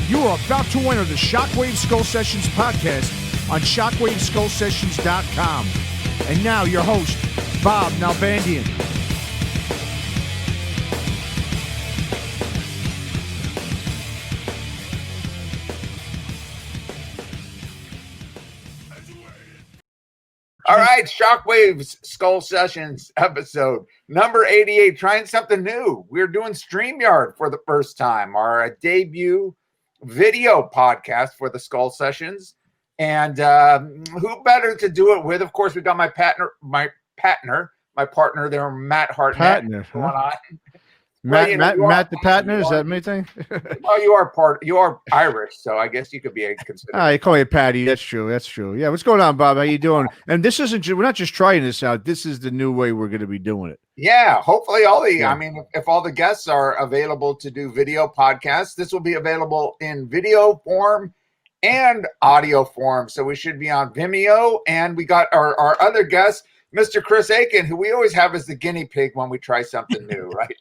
You are about to enter the Shockwave Skull Sessions podcast on ShockwaveSkullSessions.com. And now your host, Bob Nalbandian. All right, Shockwave's Skull Sessions episode number 88, trying something new. We're doing StreamYard for the first time, our debut video podcast for the Skull Sessions. And who better to do it with? Of course, we got my partner there, Matt Hartnett. Matt the Patner, is that me thing? Well, you are Irish, so I guess you could be considered. You call me Patty. That's true. Yeah, what's going on, Bob? How you doing? And this isn't. We're not just trying this out. This is the new way we're going to be doing it. Yeah, hopefully if all the guests are available to do video podcasts, this will be available in video form and audio form. So we should be on Vimeo, and we got our other guest, Mr. Chris Akin, who we always have as the guinea pig when we try something new, right?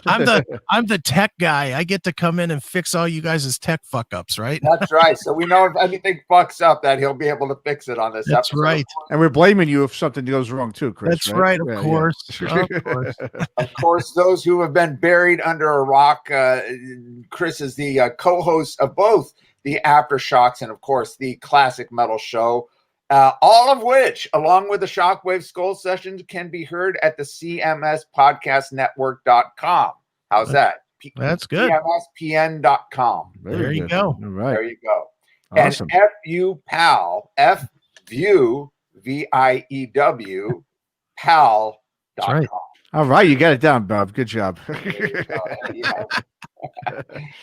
I'm the tech guy. I get to come in and fix all you guys' tech fuck ups, right? That's right. So we know if anything fucks up, that he'll be able to fix it on this That's episode. Right. And we're blaming you if something goes wrong too, Chris. That's right. Of course. Yeah. Of course. Of course, those who have been buried under a rock, Chris is the co-host of both the Aftershocks and, of course, the Classic Metal Show. All of which, along with the Shockwave Skull Sessions, can be heard at the CMSPodcastNetwork.com. How's that? That's good. CMSPN.com. There you go. All right. There you go. Awesome. And FU Pal, FView, VIEW, pal.com. That's right. All right, you got it down, Bob. Good job.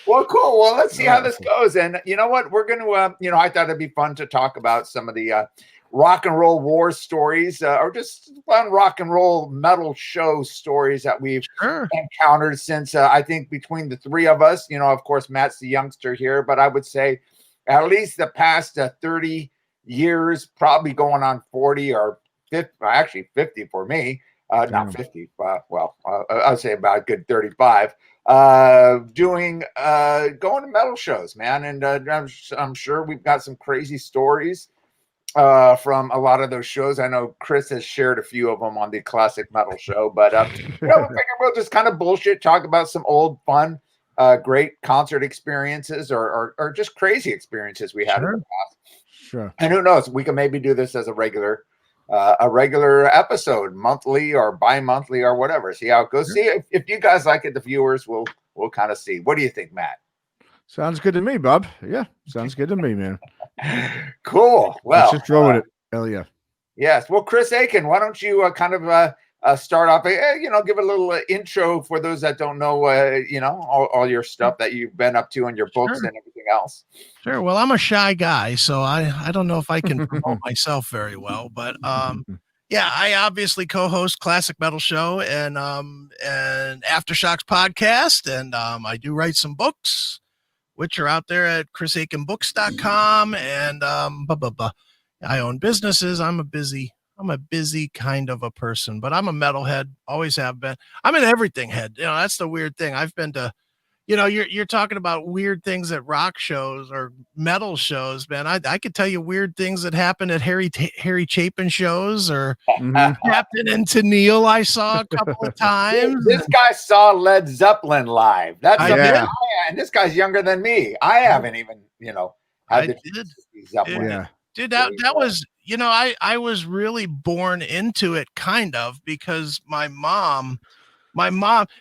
Well, cool. Well, let's see how this goes. And you know what? We're going to, I thought it'd be fun to talk about some of the rock and roll war stories or just fun rock and roll metal show stories that we've encountered since I think between the three of us, of course, Matt's the youngster here, but I would say at least the past 30 years, probably going on 40 or 50, actually 50 for me. Not 50, I'd say about a good 35. Going to metal shows, man, and I'm sure we've got some crazy stories from a lot of those shows. I know Chris has shared a few of them on the Classic Metal Show, but we figure we'll just kind of bullshit, talk about some old fun, great concert experiences or just crazy experiences we had in the past. Sure. And who knows, we can maybe do this as a regular episode, monthly or bi-monthly or whatever. See how it goes. See if you guys like it, the viewers will kind of see. What do you think, Matt? Sounds good to me, Bob. Yeah, sounds good to me, man. Cool. Well, let's just roll with it. Hell yeah. Yes. Well, Chris Akin, why don't you kind of start off? Give a little intro for those that don't know. All your stuff that you've been up to in your books and everything else. Sure. Well, I'm a shy guy, so I don't know if I can promote myself very well, but yeah, I obviously co-host Classic Metal Show and Aftershocks podcast, and I do write some books, which are out there at chrisakinbooks.com, and I own businesses. I'm a busy kind of a person, but I'm a metalhead, always have been. I'm an everything head. That's the weird thing. I've been to, you're talking about weird things at rock shows or metal shows, man. I could tell you weird things that happened at Harry Chapin shows or Captain and Tennille I saw a couple of times. This guy saw Led Zeppelin live. And this guy's younger than me. I haven't even, I did. Zeppelin. Yeah. Dude, that was, I was really born into it kind of because my mom,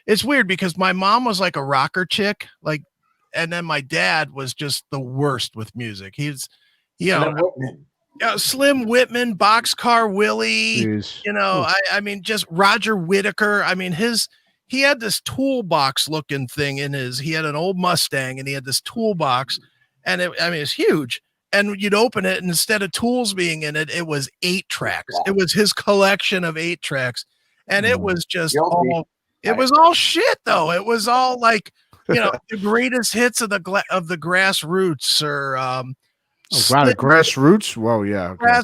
it's weird because my mom was like a rocker chick, and then my dad was just the worst with music. Slim Whitman, Boxcar Willie, Jeez. I mean, just Roger Whittaker. I mean, he had this toolbox looking thing he had an old Mustang and he had this toolbox and it's huge. And you'd open it, and instead of tools being in it, it was 8 tracks. It was his collection of 8 tracks, and it was just it was all shit, though. It was all like, the greatest hits of the Grassroots or the Grassroots. Whoa, yeah, okay.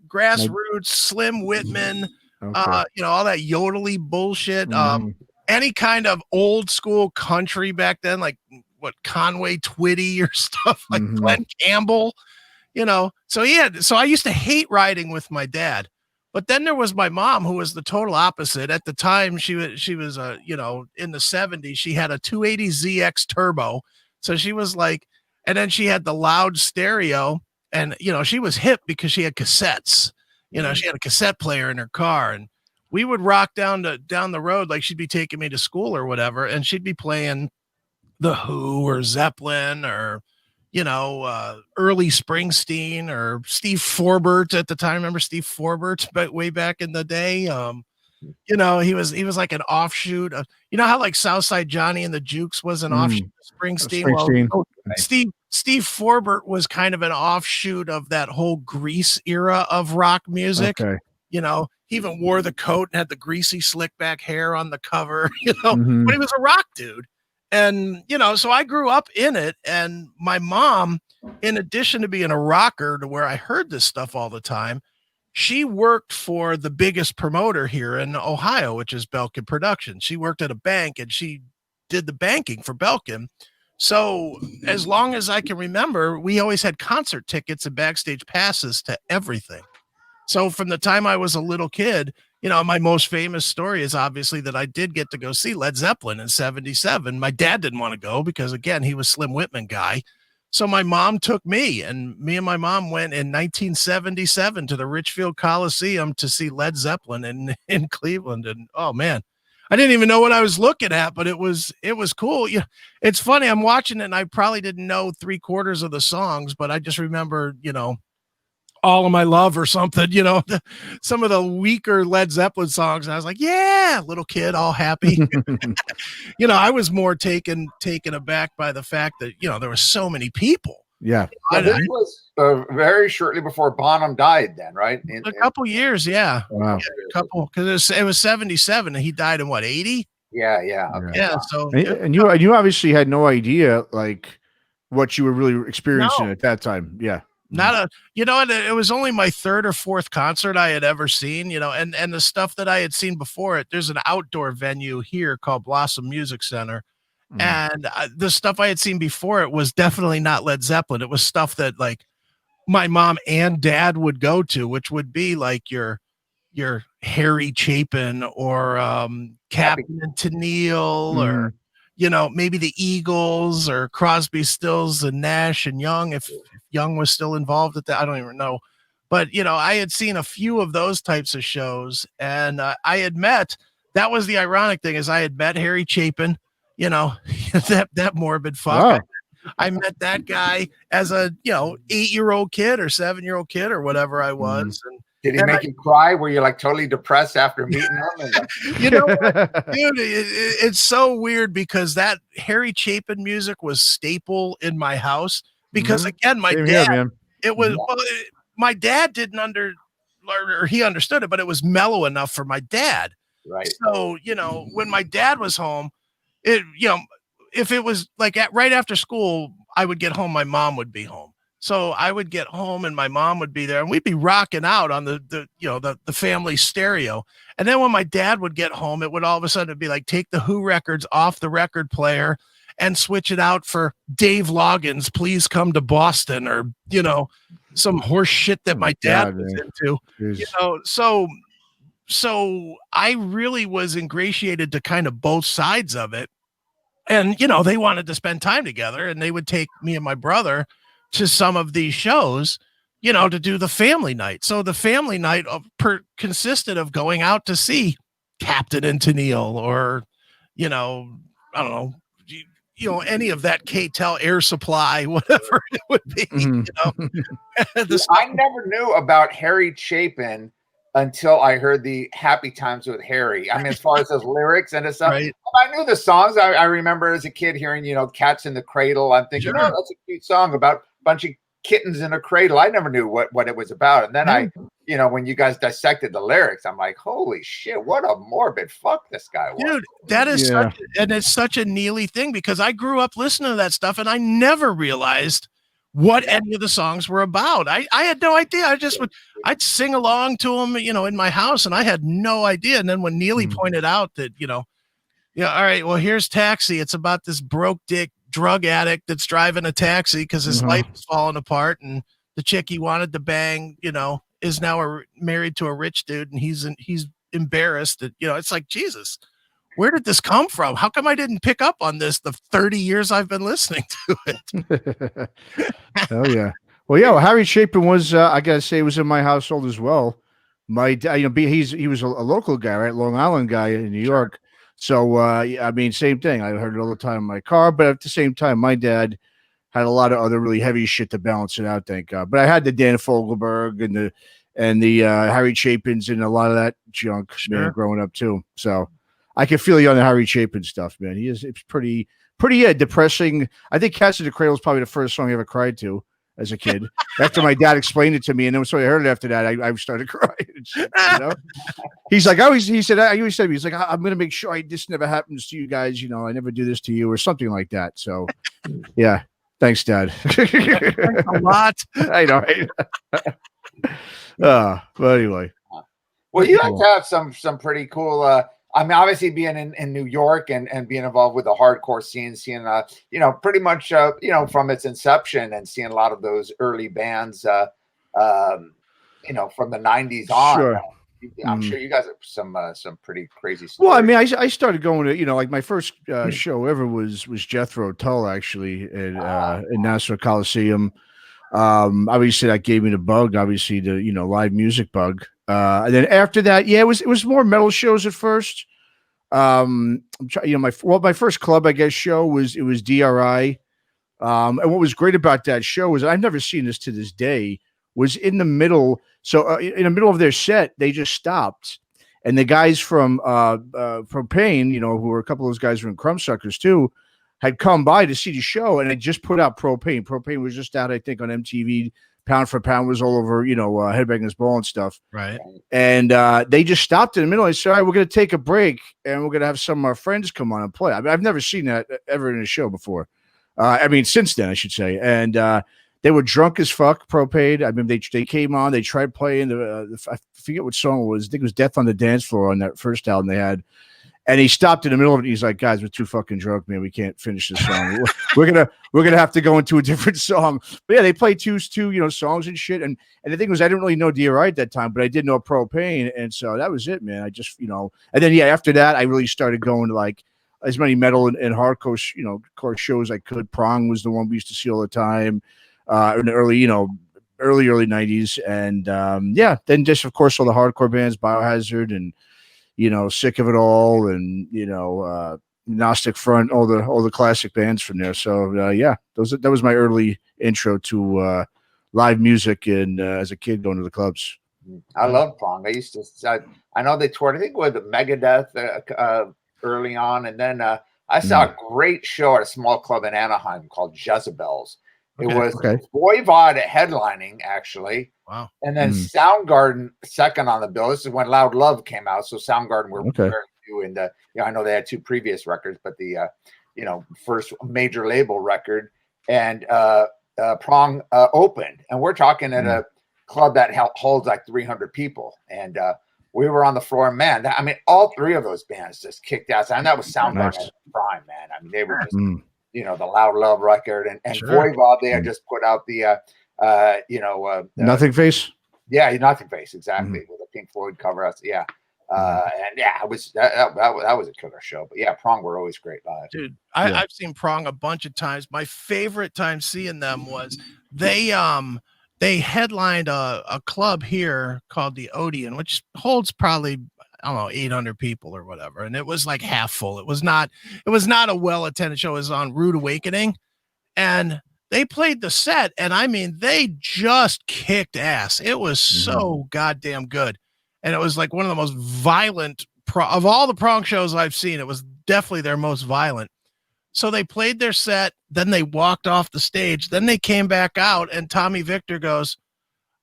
Grassroots, Slim Whitman, okay. All that yodely bullshit. Any kind of old school country back then, like what Conway Twitty or stuff like Mhm. Glenn Campbell, so I used to hate riding with my dad. But then there was my mom, who was the total opposite. At the time, she was in the 70s, she had a 280ZX turbo. So she was like, and then she had the loud stereo, and she was hip because she had cassettes. She had a cassette player in her car, and we would rock down the road, like she'd be taking me to school or whatever, and she'd be playing The Who or Zeppelin or early Springsteen or Steve Forbert at the time. Remember Steve Forbert, but way back in the day? He was like an offshoot of, how like Southside Johnny and the Jukes was an offshoot of Springsteen. Springsteen. Well, Steve Forbert was kind of an offshoot of that whole Grease era of rock music. Okay. He even wore the coat and had the greasy slick back hair on the cover, Mhm. but he was a rock dude. And, so I grew up in it. And my mom, in addition to being a rocker, to where I heard this stuff all the time, she worked for the biggest promoter here in Ohio, which is Belkin Productions. She worked at a bank, and she did the banking for Belkin. So as long as I can remember, we always had concert tickets and backstage passes to everything. So from the time I was a little kid, my most famous story is obviously that I did get to go see Led Zeppelin in 77. My dad didn't want to go because, again, he was Slim Whitman guy. So my mom took me, and me and my mom went in 1977 to the Richfield Coliseum to see Led Zeppelin in Cleveland. And oh man, I didn't even know what I was looking at, but it was cool. Yeah, it's funny. I'm watching it, and I probably didn't know 3/4 of the songs, but I just remember, All of My Love or something, some of the weaker Led Zeppelin songs. I was like, yeah, little kid, all happy. I was more taken aback by the fact that, there were so many people. Yeah. This was very shortly before Bonham died then, right? A couple years, yeah. Wow. A couple, because it was 77 and he died in what, 80? Yeah, yeah. Okay. Yeah, so. And you obviously had no idea, like, what you were really experiencing at that time. Yeah. It was only my third or fourth concert I had ever seen, and the stuff that I had seen before it. There's an outdoor venue here called Blossom Music Center. And the stuff I had seen before it was definitely not Led Zeppelin. It was stuff that like my mom and dad would go to, which would be like your Harry Chapin or Captain and Tennille or maybe the Eagles or Crosby, Stills and Nash and Young, if Young was still involved at that. I don't even know. But, I had seen a few of those types of shows, and I had met, that was the ironic thing, is I had met Harry Chapin, that morbid fuck. Oh. I met that guy as a, 8-year-old kid or 7-year-old kid or whatever I was. And did he make you cry? Were you like totally depressed after meeting him? What, dude, it's so weird because that Harry Chapin music was staple in my house because again, my dad, my dad didn't or he understood it, but it was mellow enough for my dad. Right. So, when my dad was home, if it was like right after school, I would get home, my mom would be home. So I would get home and my mom would be there and we'd be rocking out on the family stereo. And then when my dad would get home, it would all of a sudden be like, take the Who records off the record player and switch it out for Dave Loggins, Please Come to Boston, or, some horse shit that my dad was into, so I really was ingratiated to kind of both sides of it. And, they wanted to spend time together and they would take me and my brother to some of these shows, to do the family night. So the family night consisted of going out to see Captain and Tennille or, I don't know, any of that K-Tel Air Supply, whatever it would be. I never knew about Harry Chapin until I heard the Happy Times with Harry. I mean, as far as his lyrics and his stuff, right. I knew the songs. I remember as a kid hearing, Cats in the Cradle. I'm thinking, oh, that's a cute song about a bunch of kittens in a cradle. I never knew what it was about. And then when you guys dissected the lyrics, I'm like, holy shit, what a morbid fuck this guy was. Dude, that is it's such a Neely thing because I grew up listening to that stuff and I never realized what any of the songs were about. I had no idea. I'd sing along to them, in my house, and I had no idea. And then when Neely pointed out that, all right, well, here's Taxi. It's about this broke dick drug addict that's driving a taxi because his life is falling apart, and the chick he wanted to bang, is now married to a rich dude, and he's embarrassed that, it's like, Jesus, where did this come from? How come I didn't pick up on this the 30 years I've been listening to it? Oh yeah. Well, yeah. Well, Harry Chapin was, I gotta say, was in my household as well. My dad, he was a local guy, right? Long Island guy in New York. So, I mean, same thing. I heard it all the time in my car, but at the same time, my dad had a lot of other really heavy shit to balance it out, thank God. But I had the Dan Fogelberg and the Harry Chapins and a lot of that junk, man, growing up too. So I can feel you on the Harry Chapin stuff, man. It's pretty depressing. I think Cats of the Cradle is probably the first song I ever cried to as a kid. After my dad explained it to me, and then so I heard it after that, I started crying. And shit, He's like, he said, he's like, I'm going to make sure this never happens to you guys. I never do this to you or something like that. So yeah. Thanks, Dad. Thanks a lot. I know, right? But anyway. Well, you like to have some pretty cool, I mean, obviously being in New York and being involved with the hardcore scene, seeing, pretty much, from its inception and seeing a lot of those early bands, from the 90s on. Sure. I'm sure you guys have some pretty crazy stories. Well, I mean, I started going to, like my first show ever was Jethro Tull, actually, in Nassau Coliseum. Obviously that gave me the bug, obviously the, live music bug. And then after that, yeah, it was more metal shows at first. My first club, I guess, show was DRI. And what was great about that show was, I've never seen this to this day, was in the middle. So in the middle of their set, they just stopped. And the guys from Pain, who were a couple of those guys were in Crumbsuckers too, had come by to see the show, and they just put out Propane. Propane was just out, I think, on MTV. Pound for Pound was all over, Headbangers Ball and stuff. Right. And they just stopped in the middle. I said, all right, we're going to take a break, and we're going to have some of our friends come on and play. I mean, I've never seen that ever in a show before. Since then, I should say. And they were drunk as fuck, Propane. I mean, they came on. They tried playing I forget what song it was. I think it was Death on the Dance Floor on that first album they had. And he stopped in the middle of it. He's like, guys, we're too fucking drunk, man. We can't finish this song. we're gonna have to go into a different song. But yeah, they played two songs and shit. And the thing was, I didn't really know DRI at that time, but I did know Propane, and so that was it, man. I just and then after that, I really started going to like as many metal and hardcore core shows I could. Prong was the one we used to see all the time in the early 90s, and then just of course all the hardcore bands, Biohazard and Sick of It All, and Gnostic Front, all the classic bands from there. So that was my early intro to live music and as a kid going to the clubs. I love Prong. I used to. I know they toured, I think, with Megadeth early on, and then I saw a great show at a small club in Anaheim called Jezebels. It was Voivod headlining, actually. Wow. And then Soundgarden second on the bill. This is when Loud Love came out. So Soundgarden were very new. And I know they had two previous records, but the first major label record. And Prong opened. And we're talking at a club that holds like 300 people. And we were on the floor. Man, all three of those bands just kicked ass. And that was Soundgarden at the prime, man. I mean, they were just... the Loud Love record, and Voivod, they had just put out the Nothing Face. Yeah, Nothing Face, exactly, with a Pink Floyd cover. It was that was a killer show. But yeah, Prong were always great live. Dude, I've seen Prong a bunch of times. My favorite time seeing them was they headlined a club here called the Odeon, which holds probably, I don't know, 800 people or whatever. And it was like half full. It was not a well-attended show. It was on Rude Awakening. And they played the set. And I mean, they just kicked ass. It was so goddamn good. And it was like one of the most violent of all the Prong shows I've seen. It was definitely their most violent. So they played their set. Then they walked off the stage. Then they came back out. And Tommy Victor goes,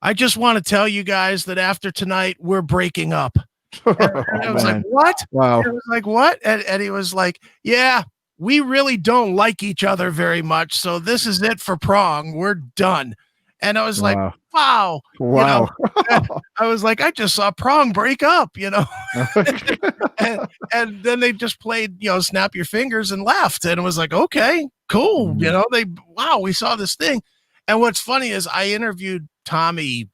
I just want to tell you guys that after tonight, we're breaking up. And I was like, what? Wow. And I was like, what? And he was like, yeah, we really don't like each other very much. So this is it for Prong. We're done. And I was like, Wow. wow. Wow. I was like, I just saw Prong break up, and then they just played, Snap Your Fingers and left. And it was like, okay, cool. We saw this thing. And what's funny is I interviewed Tommy,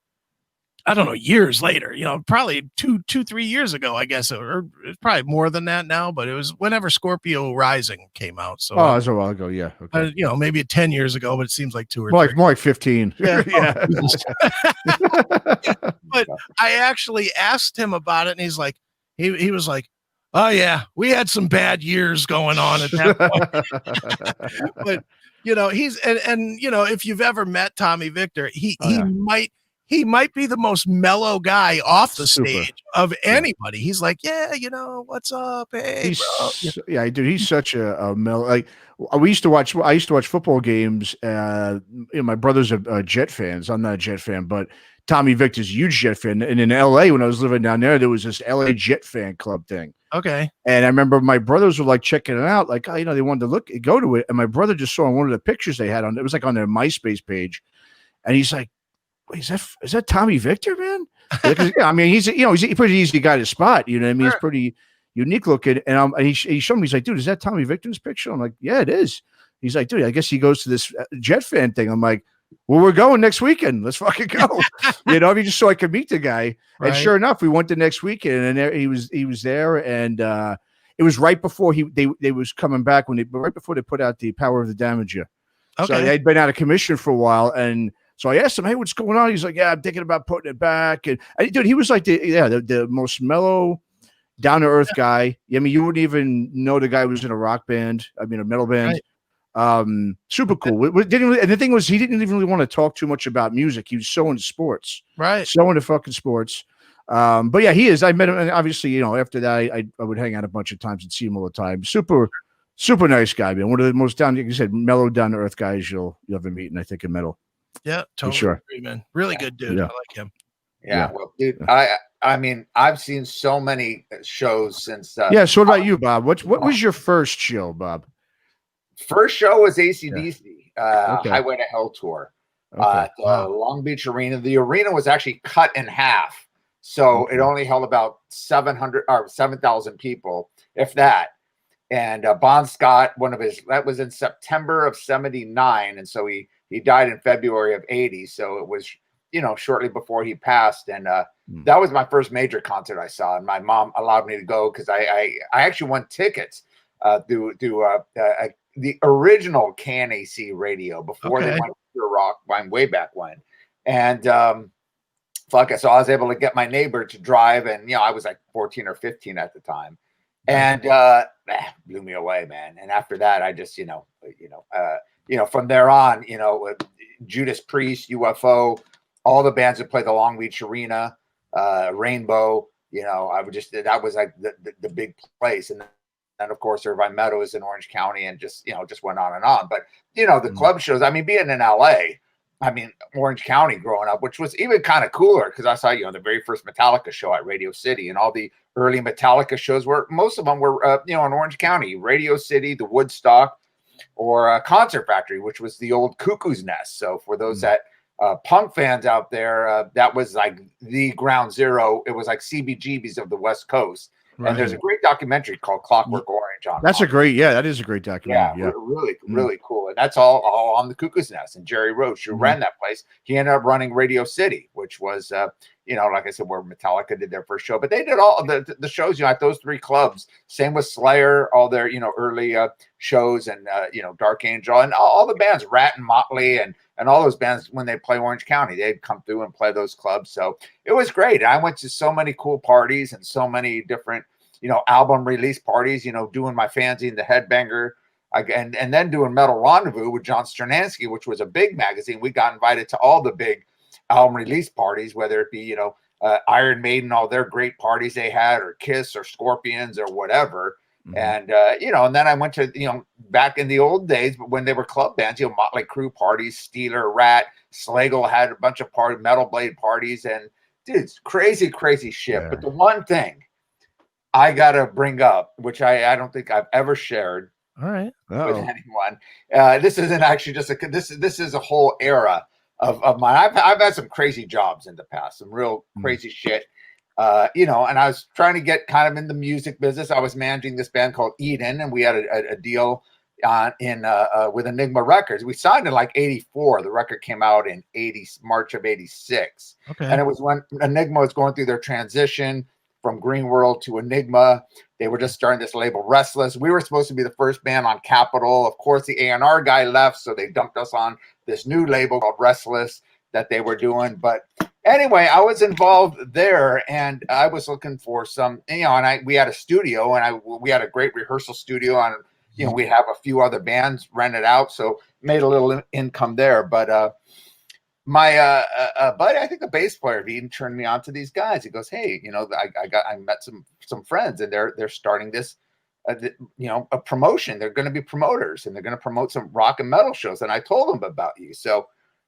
I don't know, years later, probably 3 years ago, I guess, or it's probably more than that now, but it was whenever Scorpio Rising came out. So, that was a while ago. Yeah. Okay. Maybe 10 years ago, but it seems like 2 or more 3. like 15. Yeah. Yeah. But I actually asked him about it, and he's like, he was like, oh yeah, we had some bad years going on at that point. But he's and if you've ever met Tommy Victor, he might be the most mellow guy off the stage of anybody. He's like, yeah, what's up? Hey, bro. Yeah, dude, he's such a mellow. Like I used to watch football games. My brother's a Jet fan. So I'm not a Jet fan, but Tommy Victor's a huge Jet fan. And in LA, when I was living down there was this LA Jet fan club thing. Okay. And I remember my brothers were like checking it out, like, they wanted to go to it. And my brother just saw one of the pictures they had it was like on their MySpace page. And he's like, wait, is that Tommy Victor, man? I mean, he's a pretty easy guy to spot. You know what I mean? Sure. He's pretty unique looking. And he showed me, he's like, dude, is that Tommy Victor's picture? I'm like, yeah, it is. He's like, dude, I guess he goes to this Jet fan thing. I'm like, well, we're going next weekend. Let's fucking go. Just so I could meet the guy. Right. And sure enough, we went the next weekend, and there, he was there, and it was right before they was coming back right before they put out the Power of the Damager. Okay. So they'd been out of commission for a while, and so I asked him, hey, what's going on? He's like, yeah, I'm thinking about putting it back. And dude, he was like the most mellow, down to earth guy. I mean, you wouldn't even know the guy was in a rock band. I mean, a metal band. Right. Super cool. And the thing was, he didn't even really want to talk too much about music. He was so into sports, right? So into fucking sports. But yeah, he is. I met him, and obviously, after that, I would hang out a bunch of times and see him all the time. Super, super nice guy, man. One of the most like you said, mellow, down to earth guys you'll ever meet, and I think in metal. Yeah, totally. Sure. Agree, man. Really good dude. Yeah. I like him. Yeah. Well, dude, I mean, I've seen so many shows since. Yeah. So what about you, Bob? What was your first show, Bob? First show was AC/DC, Highway to Hell tour, at Long Beach Arena. The arena was actually cut in half, so it only held about 7,000 people, if that. And Bon Scott, that was in September of '79, and so he died in February of '80. So it was shortly before he passed, and that was my first major concert I saw, and my mom allowed me to go because I actually won tickets through the original Can AC radio before they went to Pure Rock way back when. And so I was able to get my neighbor to drive, and I was like 14 or 15 at the time, and blew me away, man. And after that, I just from there on, Judas Priest, UFO, all the bands that played the Long Beach Arena, Rainbow, I would that was like the big place. And of course, Irvine Meadows in Orange County, and just went on and on. But the club shows, I mean, being in LA, I mean, Orange County growing up, which was even kind of cooler because I saw the very first Metallica show at Radio City, and all the early Metallica shows most of them were in Orange County, Radio City, the Woodstock, or Concert Factory, which was the old Cuckoo's Nest. So for those that punk fans out there, that was like the ground zero. It was like CBGB's of the West Coast. Right. And there's a great documentary called Clockwork Orange on. That is a great documentary. Yeah. Really cool. And that's all on the Cuckoo's Nest. And Jerry Roach, who ran that place, he ended up running Radio City, which was, like I said, where Metallica did their first show. But they did all of the shows, at those three clubs. Same with Slayer, all their, early shows, and, Dark Angel, and all the bands, Rat and Motley, and all those bands, when they play Orange County, they'd come through and play those clubs. So it was great. I went to so many cool parties and so many different, album release parties, doing my fanzine, The Headbanger, and then doing Metal Rendezvous with John Sternansky, which was a big magazine. We got invited to all the big album release parties, whether it be, Iron Maiden, all their great parties they had, or Kiss or Scorpions or whatever. And, and then I went to, back in the old days, but when they were club bands, Motley Crue parties, Steeler, Rat, Slagle had a bunch of Metal Blade parties, and dude, it's crazy shit. Yeah. But the one thing I got to bring up, which I don't think I've ever shared with anyone. This isn't actually just this is a whole era of mine. I've had some crazy jobs in the past, some real crazy shit. You know, and I was trying to get kind of in the music business. I was managing this band called Eden, and we had a deal with Enigma Records. We signed in like 84. The record came out in March of 86. Okay. And it was when Enigma was going through their transition from Green World to Enigma. They were just starting this label, Restless. We were supposed to be the first band on Capitol. Of course, the A&R guy left, so they dumped us on this new label called Restless that they were doing. But anyway, I was involved there, and I was looking for some, you know, and we had a studio, and we had a great rehearsal studio on, you know, we have a few other bands rented out, so made a little income there. But my buddy, I think the bass player of Eden, turned me on to these guys. He goes, "Hey, you know, I met some friends, and they're starting this, you know, a promotion. They're going to be promoters, and they're going to promote some rock and metal shows." And I told them about you, so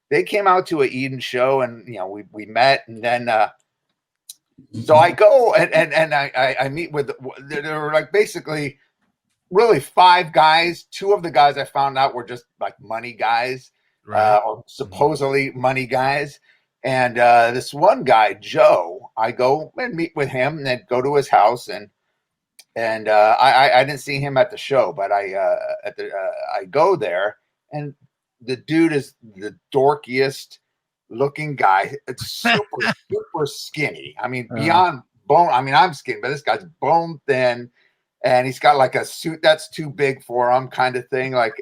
they came out to an Eden show, and you know, we met, and then so I go and I meet with. There were like basically really 5 guys. 2 of the guys I found out were just like money guys. Right. Or supposedly money guys. And this one guy, Joe, I go and meet with him and then go to his house. And I didn't see him at the show, but I go there, and the dude is the dorkiest looking guy. It's super skinny. I mean, beyond bone. I mean, I'm skinny, but this guy's bone thin, and he's got like a suit that's too big for him kind of thing. Like,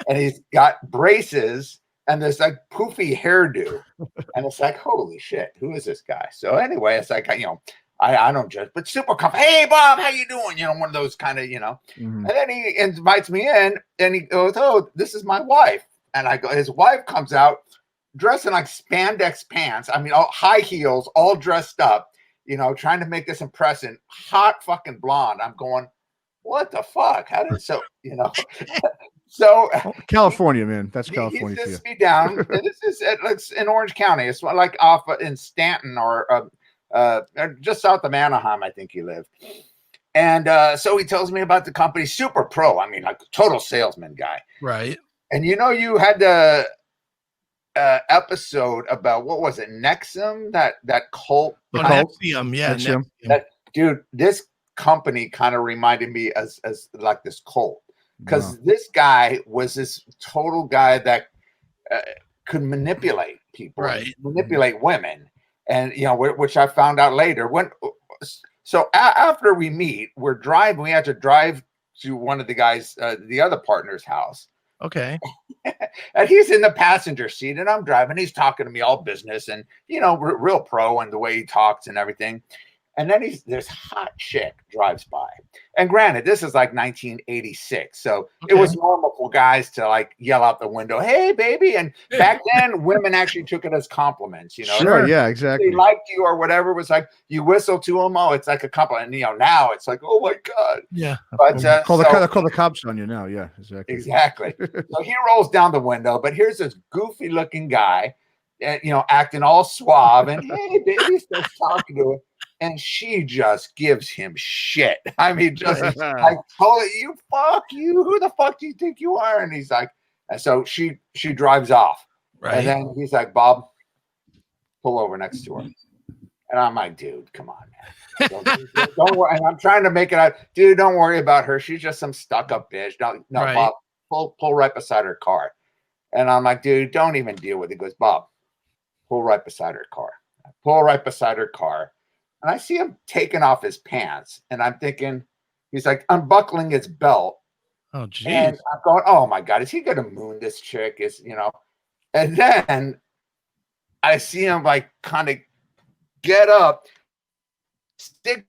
and he's got braces and this like poofy hairdo. And it's like, holy shit, who is this guy? So anyway, it's like, you know, I don't judge, but super comfortable. Hey, Bob, how you doing? You know, one of those kind of, you know. And then he invites me in, and he goes, "Oh, this is my wife." And I go, his wife comes out dressed in like spandex pants. I mean, all high heels, all dressed up, you know, trying to make this impression. Hot fucking blonde. I'm going, what the fuck? How did so, you know? So California, man, that's California. He sits me down. And this is it's in Orange County. It's like off in Stanton or just south of Anaheim, I think he lived. And so he tells me about the company, super pro. I mean, like total salesman guy. Right. And you know, you had the episode about what was it, Nexum? That cult. Nexium, yeah. Nexium. That dude. This company kind of reminded me as like this cult. Because this guy was this total guy that could manipulate people, right? Manipulate women, and you know, which I found out later. After we meet, we're driving. We had to drive to one of the guys, the other partner's house. Okay. And he's in the passenger seat, and I'm driving. He's talking to me all business, and you know, real pro, and the way he talks and everything. And then this hot chick drives by. And granted, this is like 1986. So It was normal for guys to like yell out the window, "Hey, baby." And back then, women actually took it as compliments, you know. Sure, yeah, exactly. They liked you or whatever. It was like you whistle to them. Oh, it's like a compliment. And, you know, now it's like, oh my God. Yeah. But call the cops on you now. Yeah, exactly. Exactly. So he rolls down the window, but here's this goofy looking guy, you know, acting all suave. And hey, baby, starts talking to him. And she just gives him shit. I mean, just like, "You fuck you. Who the fuck do you think you are?" And he's like, and so she drives off. Right. And then he's like, "Bob, pull over next to her." And I'm like, "Dude, come on, man. Don't worry." And I'm trying to make it out, "Dude, don't worry about her. She's just some stuck-up bitch. No, right. Bob, pull right beside her car." And I'm like, "Dude, don't even deal with it." He goes, "Bob, pull right beside her car." I pull right beside her car. And I see him taking off his pants, and I'm thinking, he's like unbuckling his belt. Oh, geez. And I'm going, oh my God, is he gonna moon this chick? Is, you know? And then I see him like kind of get up, sticks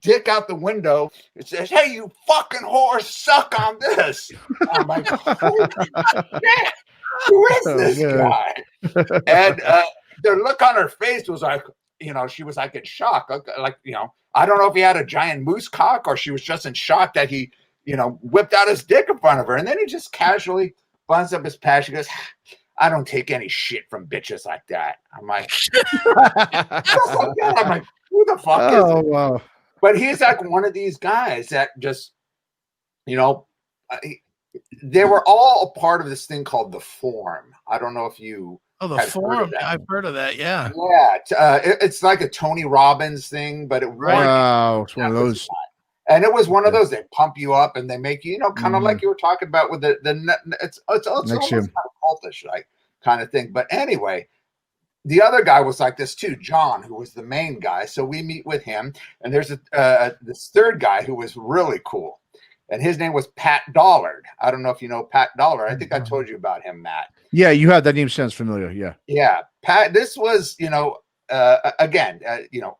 dick out the window. It says, "Hey, you fucking whore, suck on this." I'm like, holy shit, who is this guy? And the look on her face was like, you know, she was like in shock. Like, you know, I don't know if he had a giant moose cock or she was just in shock that he, you know, whipped out his dick in front of her. And then he just casually buns up his pants. She goes, "I don't take any shit from bitches like that." I'm like, I'm like, who the fuck is it? Wow. But he's like one of these guys that just, you know, they were all a part of this thing called The Form. I don't know if you Oh, the had heard of Forum. them. I've heard of that. Yeah. Yeah, it's like a Tony Robbins thing, but it Right. Oh, it's one of those. And it was one of those. They pump you up and they make you, kind of like Mhm. you were talking about with the it's almost Next kind year. of cultish, like kind of thing. But anyway, the other guy was like this too, John, who was the main guy. So we meet with him, and there's this third guy who was really cool, and his name was Pat Dollard. I don't know if you know Pat Dollard. I think I told you about him, Matt. Yeah, you have that name. Sounds familiar. Yeah. Yeah, Pat. This was, again,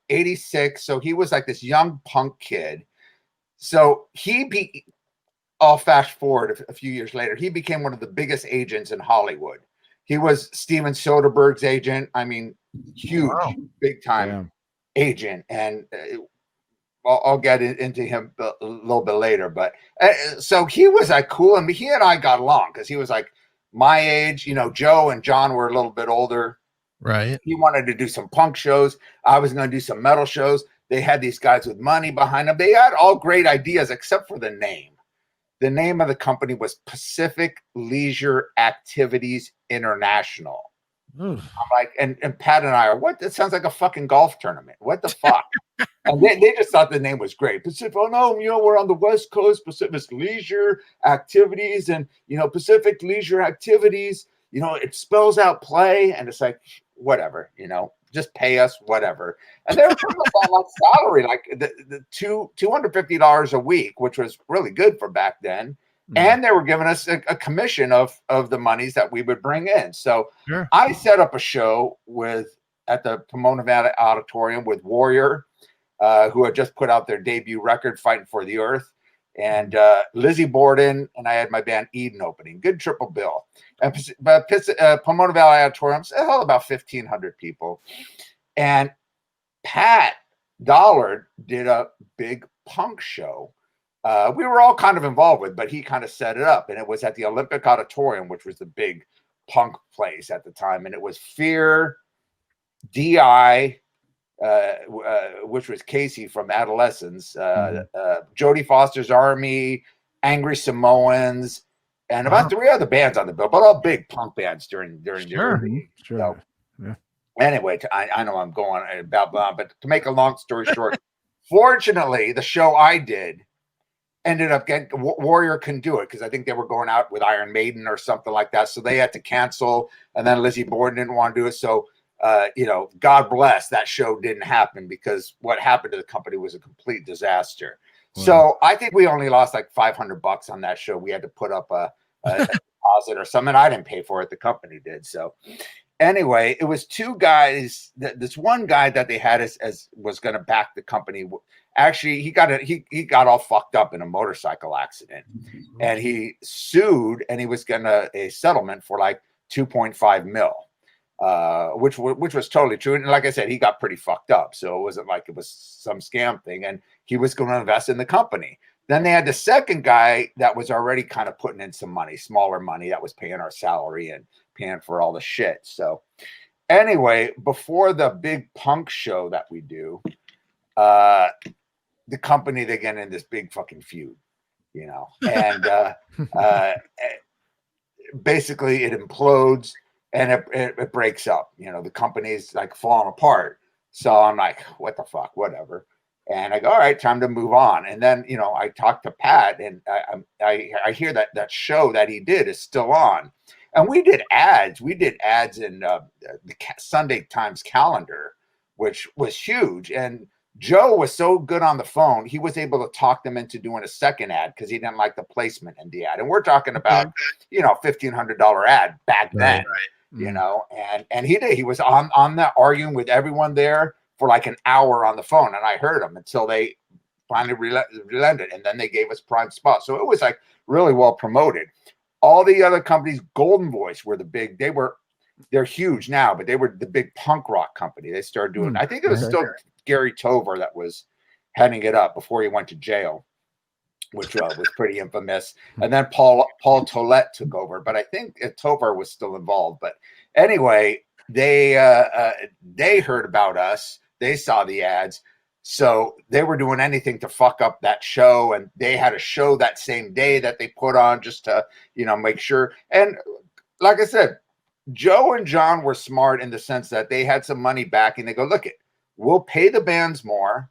86. So he was like this young punk kid. So I'll fast forward a few years later. He became one of the biggest agents in Hollywood. He was Steven Soderbergh's agent. I mean, huge, big time agent. And I'll get into him a little bit later. But so he was like cool. And he and I got along because he was like my age. Joe and John were a little bit older. Right. He wanted to do some punk shows. I was going to do some metal shows. They had these guys with money behind them. They had all great ideas except for the name. The name of the company was Pacific Leisure Activities International. I'm like, and Pat and I are, what? That sounds like a fucking golf tournament. What the fuck? And they just thought the name was great. Pacific, oh no, we're on the West Coast, Pacific Leisure Activities, and Pacific Leisure Activities, it spells out play, and it's like, whatever, just pay us whatever. And they were putting us on like salary, like the $250 a week, which was really good for back then. And they were giving us a commission of the monies that we would bring in. So I set up a show at the Pomona Valley Auditorium with Warrior, who had just put out their debut record, Fighting for the Earth, and Lizzie Borden, and I had my band Eden opening. Good triple bill. And Pomona Valley Auditorium, held about 1,500 people. And Pat Dollard did a big punk show. We were all kind of involved with, but he kind of set it up. And it was at the Olympic Auditorium, which was the big punk place at the time. And it was Fear, DI, which was Casey from Adolescence, Jodie Foster's Army, Angry Samoans, and about 3 other bands on the bill, but all big punk bands during the early. So, anyway, I know I'm going about, but to make a long story short, fortunately, the show I did ended up getting Warrior couldn't do it because I think they were going out with Iron Maiden or something like that, so they had to cancel. And then Lizzie Borden didn't want to do it, so God bless, that show didn't happen because what happened to the company was a complete disaster. Wow. So I think we only lost like $500 on that show. We had to put up a deposit or something. I didn't pay for it. The company did. So anyway, it was 2 guys. This one guy that they had as was going to back the company. Actually, he got all fucked up in a motorcycle accident, and he sued, and he was gonna a settlement for like 2.5 mil. Which was totally true. And like I said, he got pretty fucked up. So it wasn't like it was some scam thing. And he was going to invest in the company. Then they had the second guy that was already kind of putting in some money, smaller money, that was paying our salary and paying for all the shit. So anyway, before the big punk show that we do, the company, they get in this big fucking feud, and basically it implodes. And it breaks up, the company's like falling apart. So I'm like, what the fuck, whatever. And I go, all right, time to move on. And then, I talked to Pat, and I hear that show that he did is still on. And we did ads. We did ads in the Sunday Times calendar, which was huge. And Joe was so good on the phone, he was able to talk them into doing a second ad because he didn't like the placement in the ad. And we're talking about, $1,500 ad back then. Right. And he did. He was on that arguing with everyone there for like an hour on the phone, and I heard him until they finally relented, and then they gave us prime spot. So it was like really well promoted. All the other companies, Golden Voice were the big. They're huge now, but they were the big punk rock company. They started doing. I think it was still Gary Tover that was heading it up before he went to jail, which was pretty infamous. And then Paul Tollett took over, but I think Tovar was still involved. But anyway, they heard about us. They saw the ads. So they were doing anything to fuck up that show. And they had a show that same day that they put on just to, make sure. And like I said, Joe and John were smart in the sense that they had some money back, and they go, look, we'll pay the bands more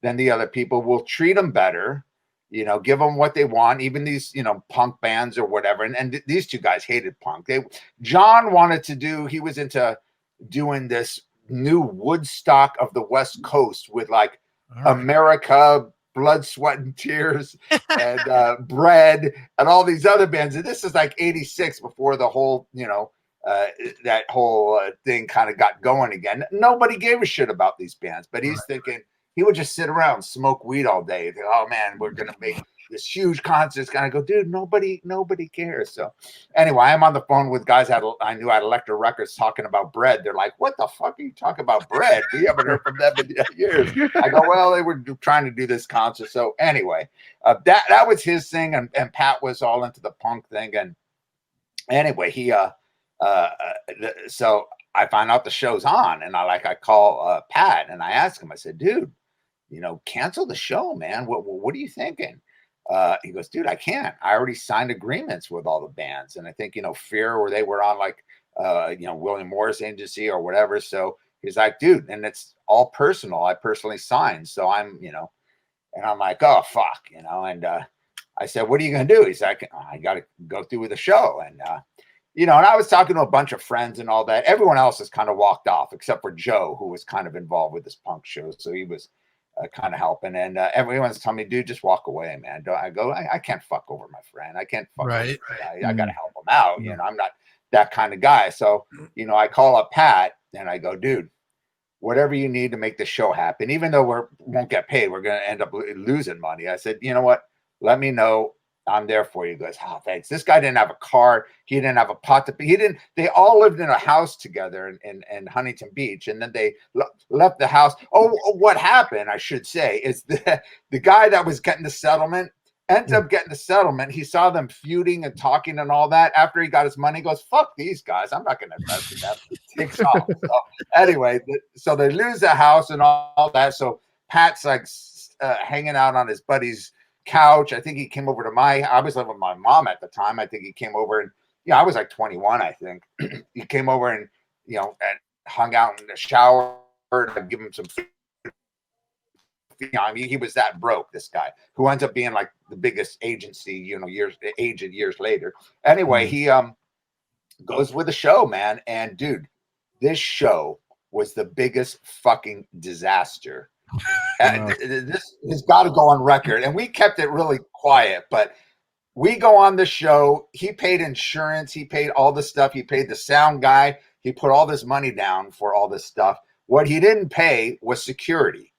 than the other people. We'll treat them better, give them what they want, even these, punk bands or whatever. And these two guys hated punk. John wanted to he was into doing this new Woodstock of the West Coast with like America, Blood, Sweat, and Tears, and Bread, and all these other bands. And this is like 86 before the whole, that whole thing kind of got going again. Nobody gave a shit about these bands, but he's thinking he would just sit around, smoke weed all day. Think, oh man, we're gonna make this huge concert. It's gonna go, dude. Nobody cares. So anyway, I'm on the phone with guys I knew at Elektra Records talking about Bread. They're like, "What the fuck are you talking about, Bread? We haven't heard from them in years." I go, "Well, they were trying to do this concert." So anyway, that was his thing, and Pat was all into the punk thing. And anyway, so I find out the show's on, and I call Pat, and I ask him. I said, "Dude, cancel the show, man. What are you thinking?" He goes, "Dude, I can't. I already signed agreements with all the bands, and I think Fear, where they were on like William Morris Agency or whatever." So he's like, "Dude," and it's all personal. I personally signed, so I'm and I'm like, "Oh fuck," and I said, "What are you gonna do?" He's like, "I got to go through with the show," and and I was talking to a bunch of friends and all that. Everyone else has kind of walked off except for Joe, who was kind of involved with this punk show, so he was kind of helping. And everyone's telling me, "Dude, just walk away, man." I go, I can't fuck over my friend. I can't fuck over my guy. I got to help him out. I'm not that kind of guy. So, I call up Pat and I go, "Dude, whatever you need to make the show happen, even though we won't get paid, we're going to end up losing money." I said, "You know what? Let me know. I'm there for you." He goes, "Oh, thanks." This guy didn't have a car. He didn't have a pot to. They all lived in a house together in Huntington Beach, and then they left the house. Oh, what happened? I should say is the guy that was getting the settlement ended up getting the settlement. He saw them feuding and talking and all that. After he got his money, he goes, "Fuck these guys. I'm not going to invest in them." Takes off. So anyway, so they lose the house and all that. So Pat's like hanging out on his buddy's couch. I think he came over to I was living with my mom at the time. I think he came over and I was like 21, I think. He came over and and hung out in the shower to give him some food. He was that broke, this guy, who ends up being like the biggest agency, years later. Anyway, he goes with the show, man. And dude, this show was the biggest fucking disaster. And this has got to go on record. And we kept it really quiet, but we go on the show. He paid insurance. He paid all the stuff. He paid the sound guy. He put all this money down for all this stuff. What he didn't pay was security.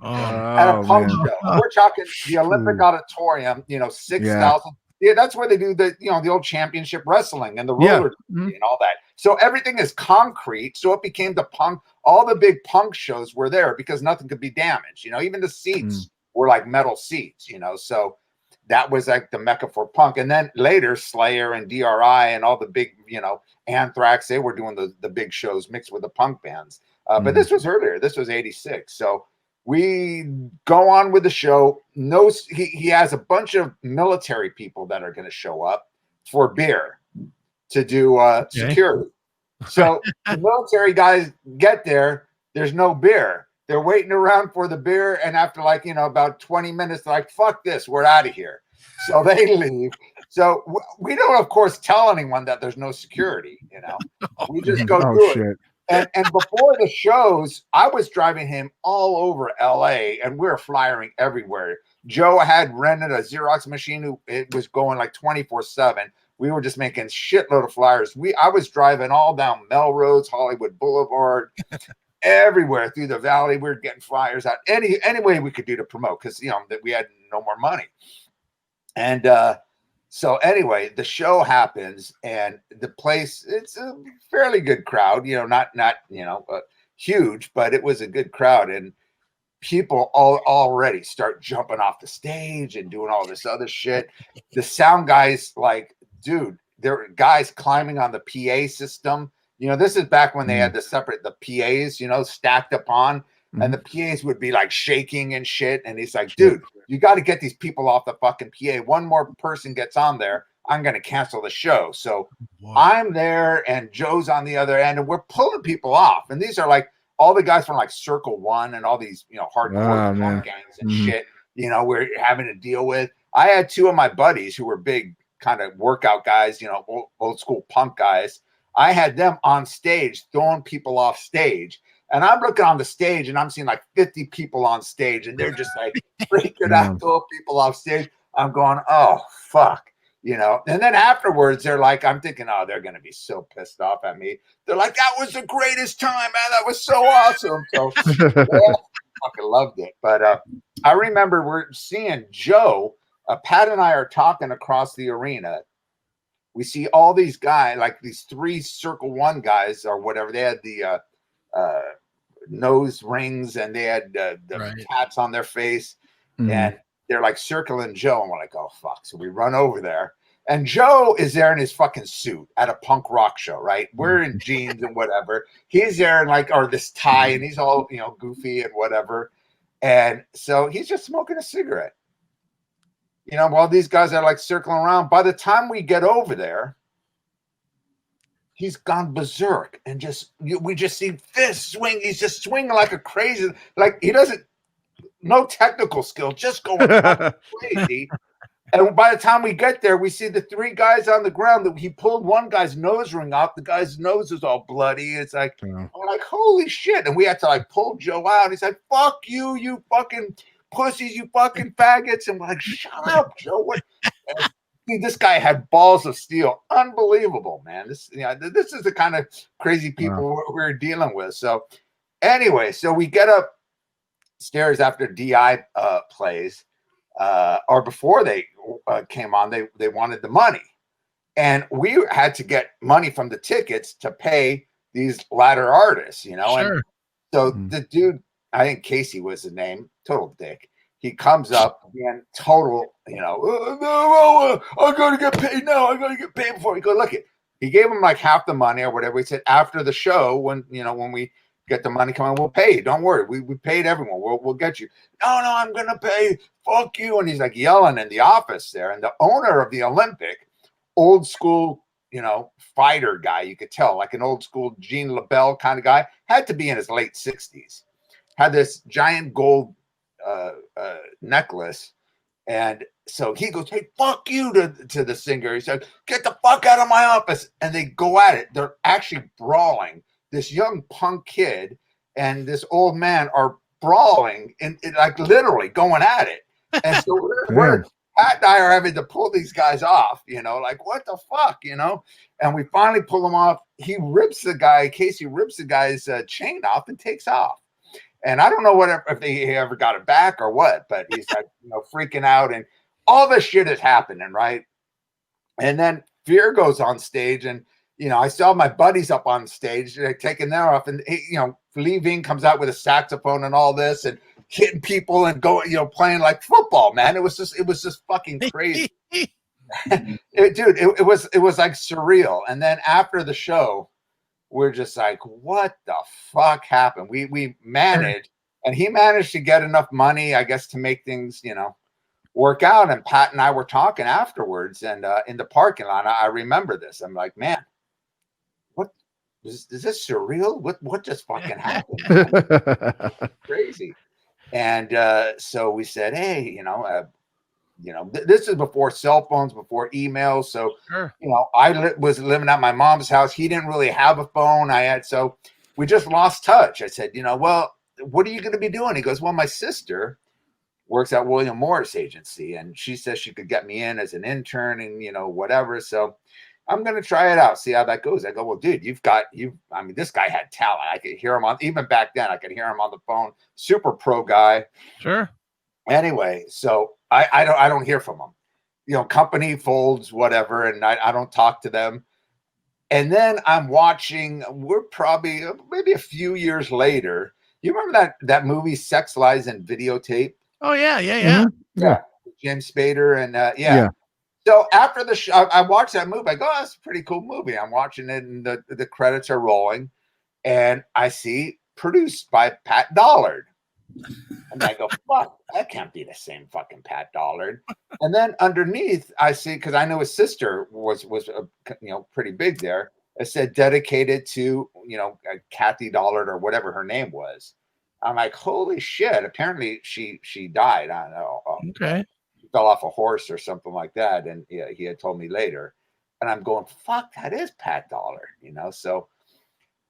At a punk show. We're talking the Olympic Auditorium, 6,000. Yeah, that's where they do the old championship wrestling and the roller and all that. So everything is concrete. So it became the punk. All the big punk shows were there because nothing could be damaged. Even the seats were like metal seats. So that was like the mecca for punk. And then later, Slayer and DRI and all the big, Anthrax, they were doing the big shows mixed with the punk bands. But this was earlier. This was 86. So we go on with the show. He has a bunch of military people that are going to show up for beer to do security. So the military guys get there. There's no beer. They're waiting around for the beer. And after about 20 minutes, they're like, "Fuck this. We're out of here." So they leave. So we don't, of course, tell anyone that there's no security. We just go through it. And before the shows, I was driving him all over LA and we were flyering everywhere. Joe had rented a Xerox machine. It was going like 24/7. We were just making shitload of flyers. I was driving all down Melrose, Hollywood Boulevard, everywhere through the valley. We were getting flyers out any way we could do to promote because that we had no more money. And so anyway, the show happens and the place, it's a fairly good crowd, not huge, but it was a good crowd. And people already start jumping off the stage and doing all this other shit. The sound guys, like, dude, there were guys climbing on the PA system. This is back when they had the PAs, stacked upon. And the PAs would be like shaking and shit. And he's like, "Dude, you got to get these people off the fucking PA. One more person gets on there, I'm going to cancel the show. So Whoa. I'm there and Joe's on the other end and we're pulling people off. And these are like all the guys from like Circle One and all these, you know, hardcore punk gangs and shit, you know, we're having to deal with. I had two of my buddies who were big kind of workout guys, you know, old school punk guys. I had them on stage throwing people off stage. And I'm looking on the stage and I'm seeing like 50 people on stage and they're just like freaking out, throwing people off stage. I'm going, oh, fuck. You know, and then afterwards, they're like, I'm thinking, oh, they're going to be so pissed off at me. They're like, that was the greatest time, man. That was so awesome. So yeah, I fucking loved it. But I remember we're seeing Joe, Pat and I are talking across the arena. We see all these guys, like these 3 Circle One guys or whatever. They had the nose rings and they had the tats on their face. And they're like circling Joe, and we're like, oh, fuck. So we run over there, and Joe is there in his fucking suit at a punk rock show, right? We're in jeans and whatever. He's there in like, or this tie, and he's all, you know, goofy and whatever. And so he's just smoking a cigarette. You know, while these guys are like circling around. By the time we get over there, he's gone berserk and we just see fists swing. He's just swinging like a crazy, like he doesn't, no technical skill, just going crazy. And by the time we get there, we see the 3 guys on the ground. That he pulled one guy's nose ring off. The guy's nose is all bloody. It's like, I'm like, holy shit. And we had to like pull Joe out. He's like, fuck you, you fucking pussies, you fucking faggots. And we're like, shut up, Joe. What? And this guy had balls of steel. Unbelievable, man. This is the kind of crazy people we're dealing with. So anyway, so we get upstairs after DI plays, or before they came on, they wanted the money, and we had to get money from the tickets to pay these ladder artists, you know. And so the dude, I think Casey was his name, total dick. He comes up again, total, you know, I'm going to get paid now. I'm going to get paid before. He goes, look it. He gave him like half the money or whatever. He said, after the show, when we get the money coming, we'll pay you. Don't worry. We paid everyone. We'll get you. No, I'm going to pay. Fuck you. And he's like yelling in the office there. And the owner of the Olympic, old school, you know, fighter guy, you could tell, like an old school Gene LaBelle kind of guy, had to be in his late 60s, had this giant gold necklace. And so he goes, hey, fuck you to the singer. He said, get the fuck out of my office. And they go at it. They're actually brawling. This young punk kid and this old man are brawling and like literally going at it. And so we're Pat and I are having to pull these guys off, you know, like what the fuck, you know? And we finally pull him off. He rips the guy, Casey rips the guy's chain off and takes off. And I don't know if he ever got it back or what, but he's like, you know, freaking out and all this shit is happening, right? And then Fear goes on stage and, you know, I saw my buddies up on stage taking their off, and you know, Levine comes out with a saxophone and all this, and hitting people and going, you know, playing like football. Man, it was just fucking crazy, dude. It was like surreal. And then after the show, we're just like, what the fuck happened? We managed, and he managed to get enough money, I guess, to make things, you know, work out. And Pat and I were talking afterwards, and in the parking lot, I remember this. I'm like, man. Is this surreal? What just fucking happened? Crazy. And so we said, hey, you know, this is before cell phones, before emails. So, you know, I was living at my mom's house. He didn't really have a phone. So we just lost touch. I said, you know, well, what are you going to be doing? He goes, well, my sister works at William Morris Agency, and she says she could get me in as an intern and, you know, whatever. So I'm going to try it out, see how that goes. I go, well, dude, I mean, this guy had talent. I could hear him even back then, I could hear him on the phone. Super pro guy. Sure. Anyway, so I don't hear from him. You know, company folds, whatever, and I don't talk to them. And then I'm watching, we're probably maybe a few years later. You remember that movie, Sex, Lies, and Videotape? Oh, yeah. Mm-hmm. Yeah. James Spader and yeah. So after the show, I watched that movie. I go, oh, that's a pretty cool movie. I'm watching it, and the credits are rolling, and I see produced by Pat Dollard. And I go, fuck, that can't be the same fucking Pat Dollard. And then underneath, I see, because I know his sister was pretty big there. It said dedicated to, Kathy Dollard or whatever her name was. I'm like, holy shit. Apparently she died. I don't know. Okay. She fell off a horse or something like that. And he had told me later. And I'm going, fuck, that is Pat Dollard, So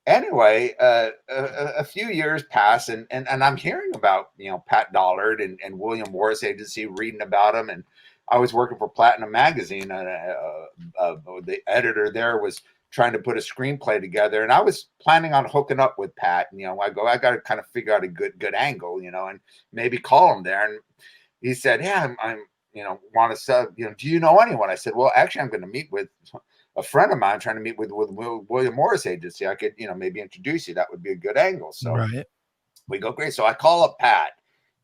anyway, a few years pass, and I'm hearing about Pat Dollard and William Morris Agency, reading about him, and I was working for Platinum Magazine, and the editor there was trying to put a screenplay together, and I was planning on hooking up with Pat, and I got to kind of figure out a good angle, and maybe call him there, and he said, yeah, I'm want to sell, do you know anyone? I said, well, actually, I'm going to meet with a friend of mine, trying to meet with William Morris Agency. I could, maybe introduce you. That would be a good angle. So we go, great. So I call up Pat,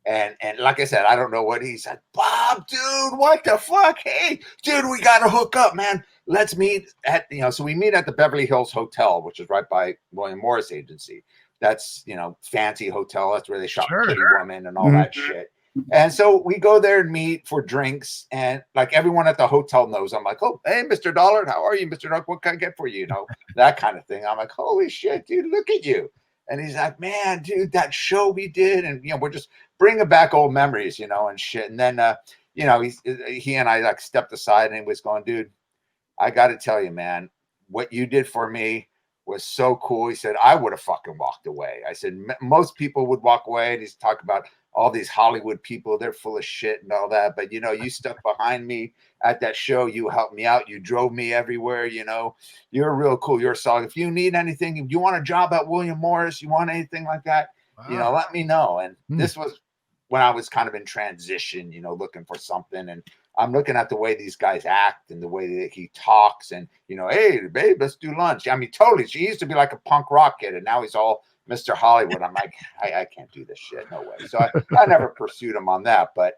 and like I said, I don't know what he said. Bob, dude, what the fuck? Hey, dude, we got to hook up, man. Let's meet at, so we meet at the Beverly Hills Hotel, which is right by William Morris Agency. That's, fancy hotel. That's where they shot Pretty Woman and all that shit. And so we go there and meet for drinks, and like everyone at the hotel knows, I'm like, oh, hey, Mr. Dollard, how are you, Mr. Dollard? What can I get for you? That kind of thing. I'm like, holy shit, dude, look at you. And he's like, man, dude, that show we did, and we're just bringing back old memories, and shit. And then, he and I like stepped aside, and he was going, dude, I got to tell you, man, what you did for me was so cool. He said, I would have fucking walked away. I said, most people would walk away. And he's talking about all these Hollywood people, they're full of shit and all that. But, you stuck behind me at that show. You helped me out. You drove me everywhere. You're real cool. You're solid. If you need anything, if you want a job at William Morris, you want anything like that, let me know. And this was when I was kind of in transition, looking for something. And I'm looking at the way these guys act and the way that he talks, and, hey, babe, let's do lunch. I mean, totally. She used to be like a punk rock kid, and now he's all Mr. Hollywood. I'm like, I can't do this shit. No way. So I never pursued him on that. But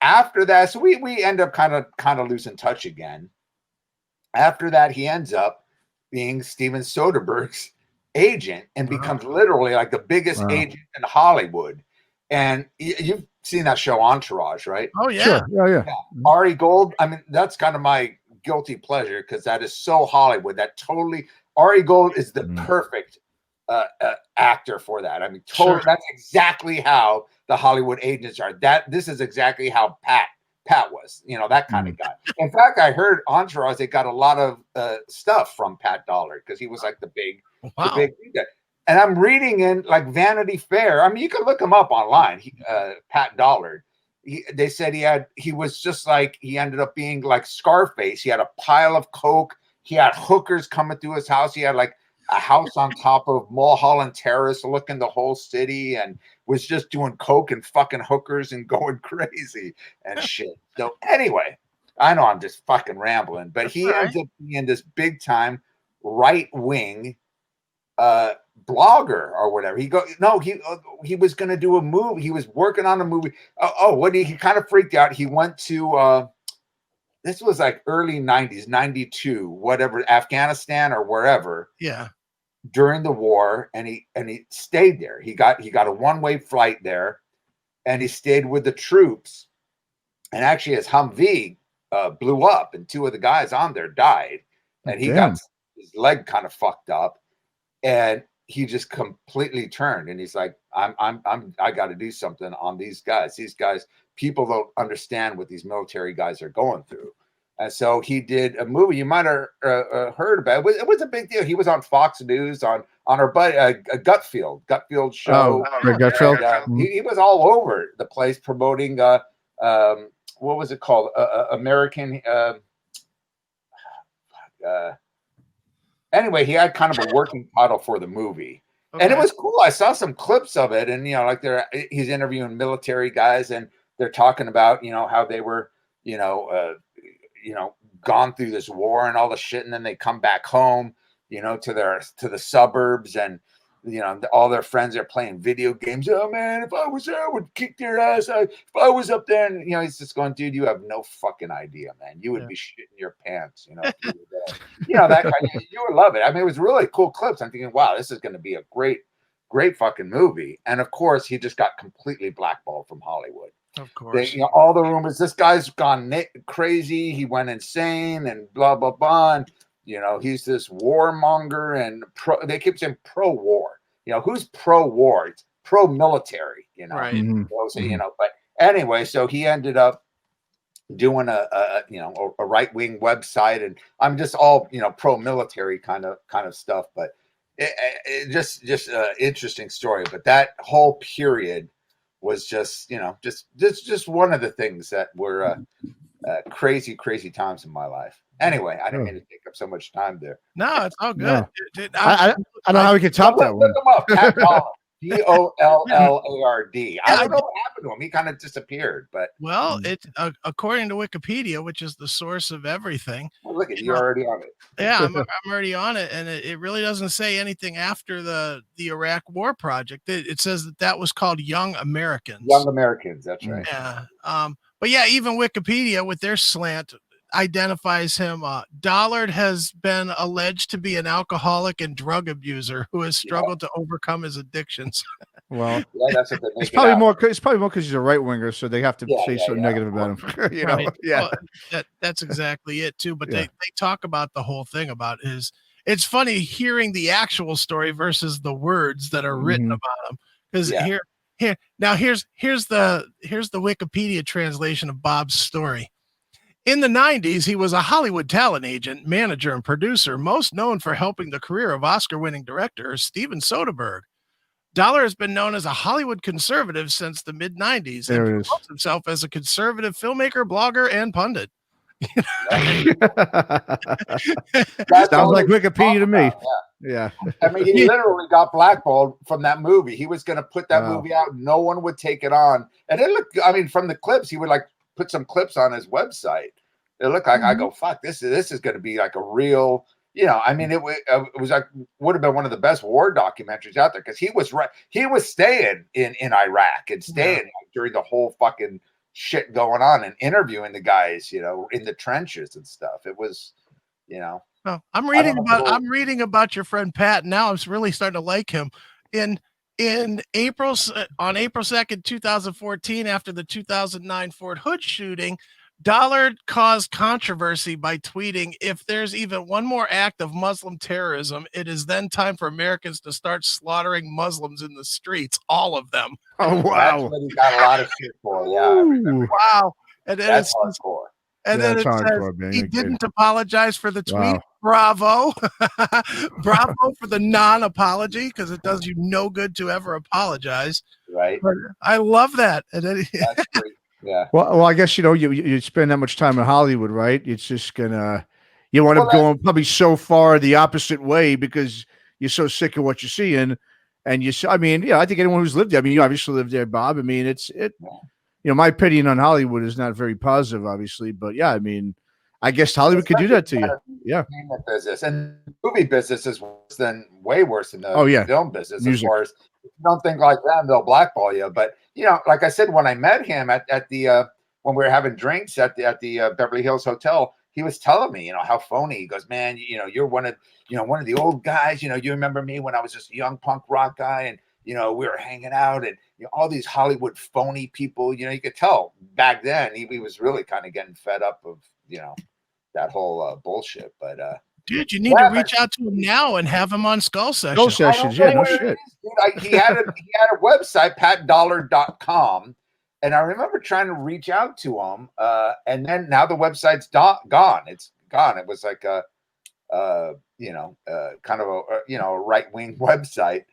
after that, so we end up kind of losing touch again. After that, he ends up being Steven Soderbergh's agent and becomes literally like the biggest agent in Hollywood. And you've seen that show Entourage, right? Oh, yeah. Sure. Yeah. Ari Gold, I mean, that's kind of my guilty pleasure, because that is so Hollywood. That totally, Ari Gold is the perfect actor for that. I mean, totally, that's exactly how the Hollywood agents are. This is exactly how Pat was, that kind of guy. In fact, I heard Entourage, they got a lot of stuff from Pat Dollard, because he was like the big guy. And I'm reading in like Vanity Fair. I mean, you can look him up online. Pat Dollard. They said he was just like, he ended up being like Scarface. He had a pile of coke. He had hookers coming through his house. He had like a house on top of Mulholland Terrace, looking the whole city, and was just doing coke and fucking hookers and going crazy and shit. So anyway, I know I'm just fucking rambling, but he ends up being this big time right wing blogger or whatever. He was going to do a movie. He was working on a movie. He kind of freaked out. He went to this was like early 90s, 92, whatever, Afghanistan or wherever. Yeah. During the war, and he stayed there. He got a one-way flight there, and he stayed with the troops. And actually, his Humvee blew up, and two of the guys on there died, and he got his leg kind of fucked up, and he just completely turned, and he's like, I got to do something on these guys. These guys, people don't understand what these military guys are going through. And so he did a movie you might have heard about. It was a big deal. He was on Fox News on our buddy Gutfield show. Gutfield. And, he was all over the place promoting what was it called? American. Anyway, he had kind of a working title for the movie. And it was cool. I saw some clips of it, and like he's interviewing military guys, and they're talking about how they were gone through this war and all the shit, and then they come back home, to the suburbs, and all their friends are playing video games. Oh man, if I was there, I would kick their ass. If I was up there, and he's just going, dude, you have no fucking idea, man. You would be shitting your pants, if you were there. That kind of, you would love it. I mean, it was really cool clips. I'm thinking, wow, this is going to be a great great fucking movie. And of course, he just got completely blackballed from Hollywood. Of course. You know, all the rumors, this guy's gone crazy. He went insane and blah, blah, blah. And, you know, he's this warmonger and they keep saying pro-war. You know, who's pro-war? It's pro-military, you know. Right. So, you know, but anyway, so he ended up doing a right-wing website, and I'm just all, you know, pro-military kind of stuff. But it just interesting story. But that whole period was just, you know, just one of the things that were crazy times in my life. Anyway, I didn't mean to take up so much time there. No, it's all good. No. I don't know how we could top that one. Look him up, Pat Dollard. Dollard. I don't know what happened to him. He kind of disappeared. But well, it's according to Wikipedia, which is the source of everything. Well, look at you, already on it. Yeah, I'm already on it, and it really doesn't say anything after the Iraq War project. It says that was called Young Americans. Young Americans, that's right. Yeah. But yeah, even Wikipedia with their slant identifies him. Dollard has been alleged to be an alcoholic and drug abuser who has struggled to overcome his addictions. Well, yeah, that's what it's probably more. It's probably more because he's a right winger, so they have to say something negative about him. You know, right. yeah, well, that's exactly it too. But they talk about the whole thing about his. It's funny hearing the actual story versus the words that are written about him. Because here's the Wikipedia translation of Bob's story. In the 90s, he was a Hollywood talent agent, manager, and producer, most known for helping the career of Oscar-winning director Steven Soderbergh. Dollar has been known as a Hollywood conservative since the mid-90s and promotes himself as a conservative filmmaker, blogger, and pundit. Sounds like Wikipedia to me. Yeah. I mean, he literally got blackballed from that movie. He was going to put that movie out. No one would take it on. And it looked, I mean, from the clips, he would like put some clips on his website. It looked like, I go, fuck, this is going to be like a real, you know, I mean, it was like, would have been one of the best war documentaries out there, because he was staying in Iraq and staying during the whole fucking shit going on and interviewing the guys, you know, in the trenches and stuff. It was, you know. Oh, I'm reading about your friend Pat now. I'm really starting to like him. On April 2nd, 2014, after the 2009 Fort Hood shooting, Dollard caused controversy by tweeting, "If there's even one more act of Muslim terrorism, it is then time for Americans to start slaughtering Muslims in the streets, all of them." Oh, wow. That's what he got a lot of shit for. Yeah. Wow. And then that's hardcore. And then it says he didn't apologize for the tweet. Wow. Bravo. Bravo for the non-apology, because it does you no good to ever apologize. Right. But I love that. And then, that's great. Yeah. Well, I guess, you know, you spend that much time in Hollywood, right? It's just gonna, you want to go probably so far the opposite way because you're so sick of what you're seeing. And I mean, yeah, I think anyone who's lived there, I mean, you obviously lived there, Bob. I mean, you know, my opinion on Hollywood is not very positive, obviously, but yeah, I mean, I guess Hollywood could do that to you. Yeah. Business and movie business is way worse than the film business. Music. As far as, if you don't think like them, they'll blackball you. But, you know, like I said, when I met him at the when we were having drinks at the Beverly Hills Hotel, he was telling me, you know, how phony. He goes, "Man, you know, you're one of the old guys. You know, you remember me when I was just a young punk rock guy, and you know, we were hanging out, and you know, all these Hollywood phony people. You know, you could tell back then he was really kind of getting fed up of, you know, that whole bullshit." But dude, you need to reach out to him now and have him on Skullsessions. Skullsessions, yeah, no shit. He had a website, patdollard.com, and I remember trying to reach out to him, and then now the website's gone. It's gone. It was like a kind of a right-wing website,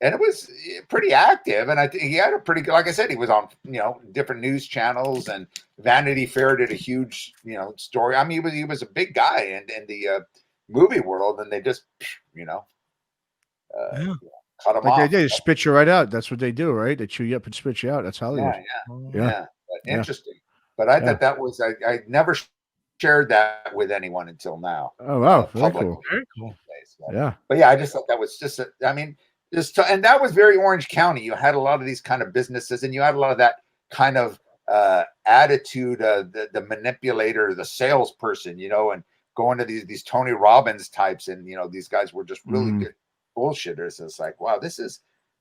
and it was pretty active. And I think he had a pretty good, like I said, he was on, you know, different news channels, and Vanity Fair did a huge, you know, story. I mean, he was a big guy in the movie world, and they just, you know, cut him off. They spit you right out. That's what they do, right? They chew you up and spit you out. That's Hollywood. Yeah. But interesting. But I thought that was, I never shared that with anyone until now. Oh, wow. Very cool. Very cool. Yeah. But yeah, I just thought that was just, and that was very Orange County. You had a lot of these kind of businesses, and you had a lot of that kind of attitude, the manipulator, the salesperson, you know, and going to these Tony Robbins types. And, you know, these guys were just really good bullshitters. It's like, wow, this is,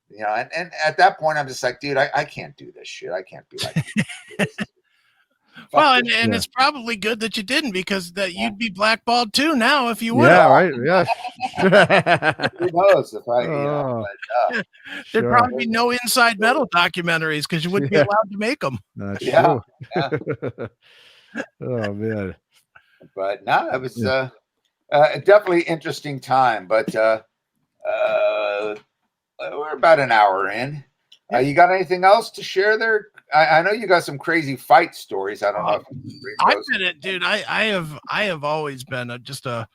you know, and at that point, I'm just like, dude, I can't do this shit. I can't be like this. Well, and it's probably good that you didn't, because that you'd be blackballed too now if you would. Yeah, right. Yeah. Who knows if I, you know, but, there'd probably be no Inside Metal documentaries because you wouldn't be allowed to make them. That's yeah. Oh man. But no, it was definitely interesting time. But we're about an hour in. You got anything else to share there? I know you got some crazy fight stories. I don't know. I've been it, dude. I have always been just a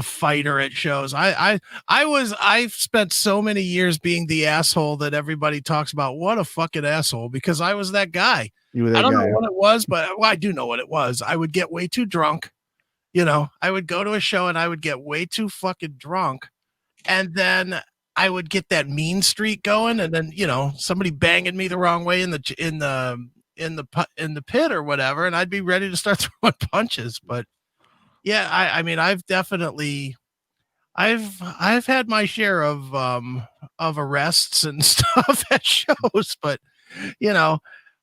fighter at shows. I've spent so many years being the asshole that everybody talks about. What a fucking asshole, because I was that guy. You were that I don't guy, know what it was, but I do know what it was. I would get way too drunk. You know, I would go to a show and I would get way too fucking drunk, and then I would get that mean streak going, and then, you know, somebody banging me the wrong way in the pit or whatever, and I'd be ready to start throwing punches. But yeah, I mean, I've definitely I've had my share of arrests and stuff at shows, but you know,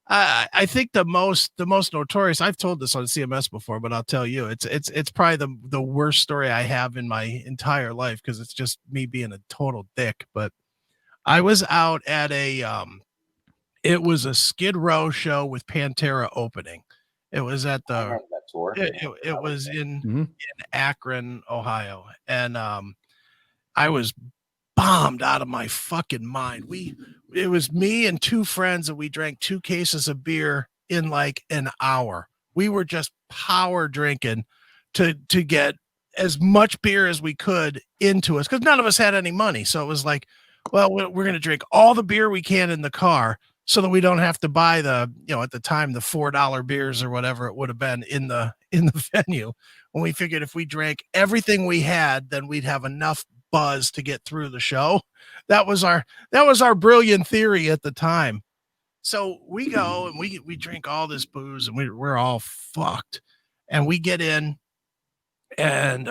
I think the most notorious, I've told this on CMS before, but I'll tell you, it's probably the worst story I have in my entire life, because it's just me being a total dick. But I was out at it was a Skid Row show with Pantera opening. It was at the tour. It was in Akron, Ohio, and I was bombed out of my fucking mind. It was me and two friends, and we drank 2 cases of beer in like an hour. We were just power drinking to get as much beer as we could into us, because none of us had any money. So it was like, well, we're going to drink all the beer we can in the car so that we don't have to buy the, you know, at the time, the $4 beers or whatever it would have been in the venue. When we figured if we drank everything we had, then we'd have enough buzz to get through the show. That was our brilliant theory at the time. So we go and we drink all this booze, and we're all fucked, and we get in, and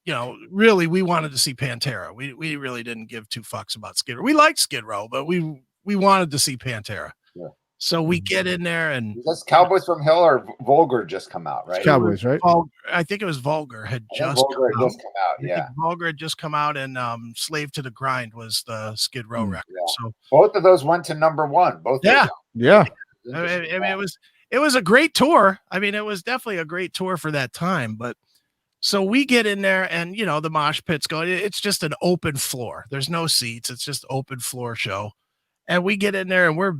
you know, really we wanted to see Pantera. We really didn't give 2 fucks about Skid Row. We liked Skid Row, but we wanted to see Pantera. Yeah. So we get in there, and that's Cowboys from Hell or Vulgar just come out, right? Cowboys, right? I think it was Vulgar had just come out. Yeah, Vulgar had just come out, and Slave to the Grind was the Skid Row record. Yeah. So both of those went to #1. Both. Yeah. I mean, it was a great tour. I mean, it was definitely a great tour for that time. But so we get in there, and you know, the mosh pit's going. It's just an open floor. There's no seats. It's just open floor show. And we get in there, and we're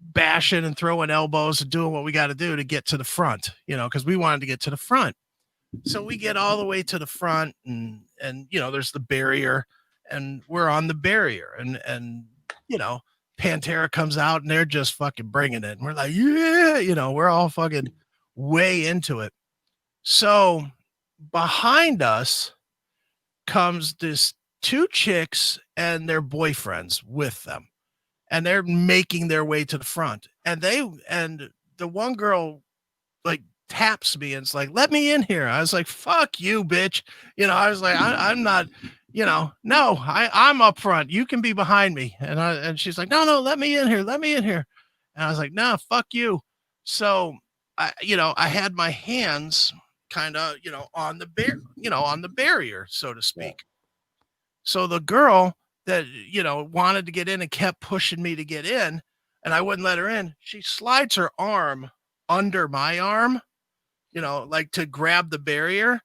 bashing and throwing elbows and doing what we got to do to get to the front, you know, because we wanted to get to the front. So we get all the way to the front, and you know, there's the barrier, and we're on the barrier, and you know, Pantera comes out, and they're just fucking bringing it, and we're like, yeah, you know, we're all fucking way into it. So behind us comes this 2 chicks and their boyfriends with them, and they're making their way to the front, and the one girl like taps me and it's like, let me in here. I was like, fuck you, bitch. You know, I was like, I'm not, you know, no, I'm up front. You can be behind me. And she's like, no, let me in here. Let me in here. And I was like, no, fuck you. So I had my hands kind of, you know, on the barrier, so to speak. Yeah. So the girl that, you know, wanted to get in and kept pushing me to get in, and I wouldn't let her in. She slides her arm under my arm, you know, like to grab the barrier.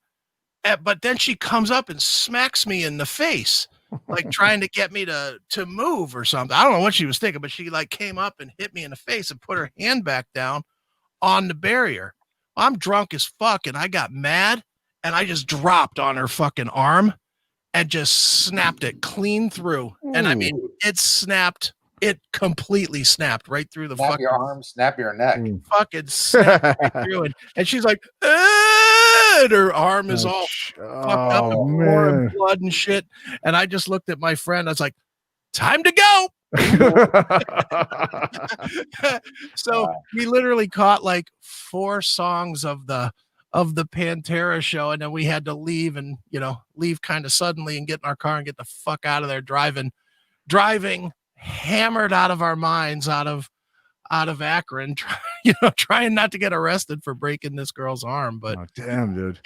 But then she comes up and smacks me in the face, like trying to get me to move or something. I don't know what she was thinking, but she like came up and hit me in the face and put her hand back down on the barrier. I'm drunk as fuck, and I got mad, and I just dropped on her fucking arm and just snapped it clean through. Ooh. And I mean, it snapped. It completely snapped right through the fucking your arm, snap your neck. Fucking snapped right through it. And she's like, and her arm is all fucked up and pouring blood and shit. And I just looked at my friend. I was like, time to go. So we literally caught like 4 songs of the of the Pantera show, and then we had to leave and leave kind of suddenly and get in our car and get the fuck out of there, driving hammered out of our minds out of Akron, trying not to get arrested for breaking this girl's arm. But damn, dude.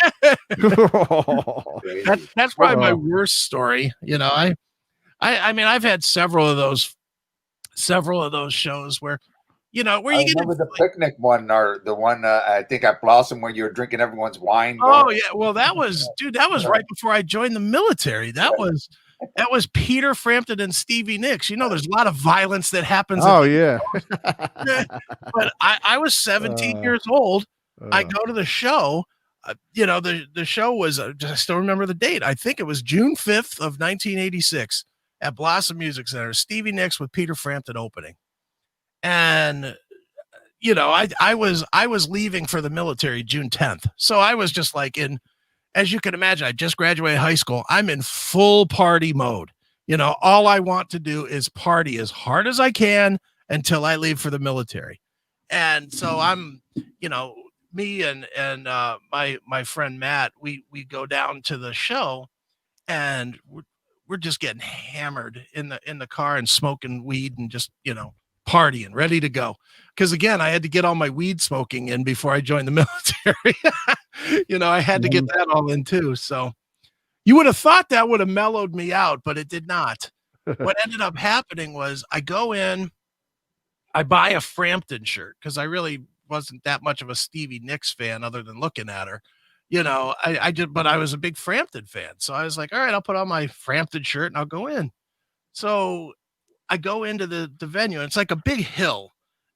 that's probably my worst story. I mean, I've had several of those shows where where you remember the picnic one, or the one I think at Blossom where you were drinking everyone's wine. Oh yeah, well that was right before I joined the military. That was Peter Frampton and Stevie Nicks. There's a lot of violence that happens. Oh yeah. But I was 17 years old. I go to the show. The show was I still remember the date. I think it was June 5th of 1986 at Blossom Music Center. Stevie Nicks with Peter Frampton opening. And I was leaving for the military June 10th. So I was just like as you can imagine, I just graduated high school. I'm in full party mode. All I want to do is party as hard as I can until I leave for the military. And so I'm, me and my friend Matt, we go down to the show, and we're just getting hammered in the car and smoking weed and just, partying, ready to go. Because again, I had to get all my weed smoking in before I joined the military. I had to get that all in too. So you would have thought that would have mellowed me out, but it did not. What ended up happening was I go in, I buy a Frampton shirt because I really wasn't that much of a Stevie Nicks fan other than looking at her. I did, but I was a big Frampton fan. So I was like, all right, I'll put on my Frampton shirt and I'll go in. So I go into the venue, and it's like a big hill.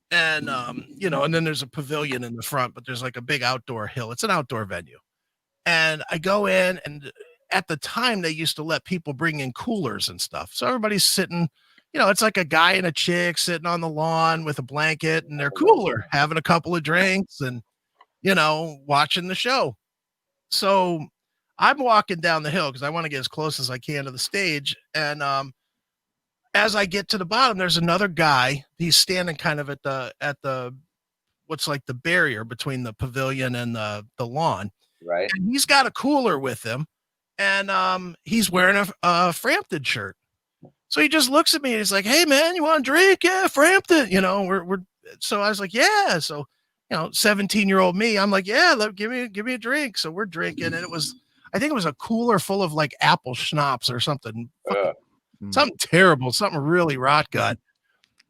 And, and then there's a pavilion in the front, but there's like a big outdoor hill. It's an outdoor venue. And I go in, and at the time they used to let people bring in coolers and stuff. So everybody's sitting, it's like a guy and a chick sitting on the lawn with a blanket and their cooler, having a couple of drinks and, watching the show. So I'm walking down the hill because I want to get as close as I can to the stage. And, as I get to the bottom, there's another guy. He's standing kind of at the what's like the barrier between the pavilion and the lawn. Right. And he's got a cooler with him, and he's wearing a Frampton shirt. So he just looks at me and he's like, "Hey man, you want a drink? Yeah, Frampton." We're so I was like, "Yeah." So 17-year-old me, I'm like, "Yeah, give me a drink." So we're drinking, and I think it was a cooler full of like apple schnapps or something. Something terrible, something really rot gut.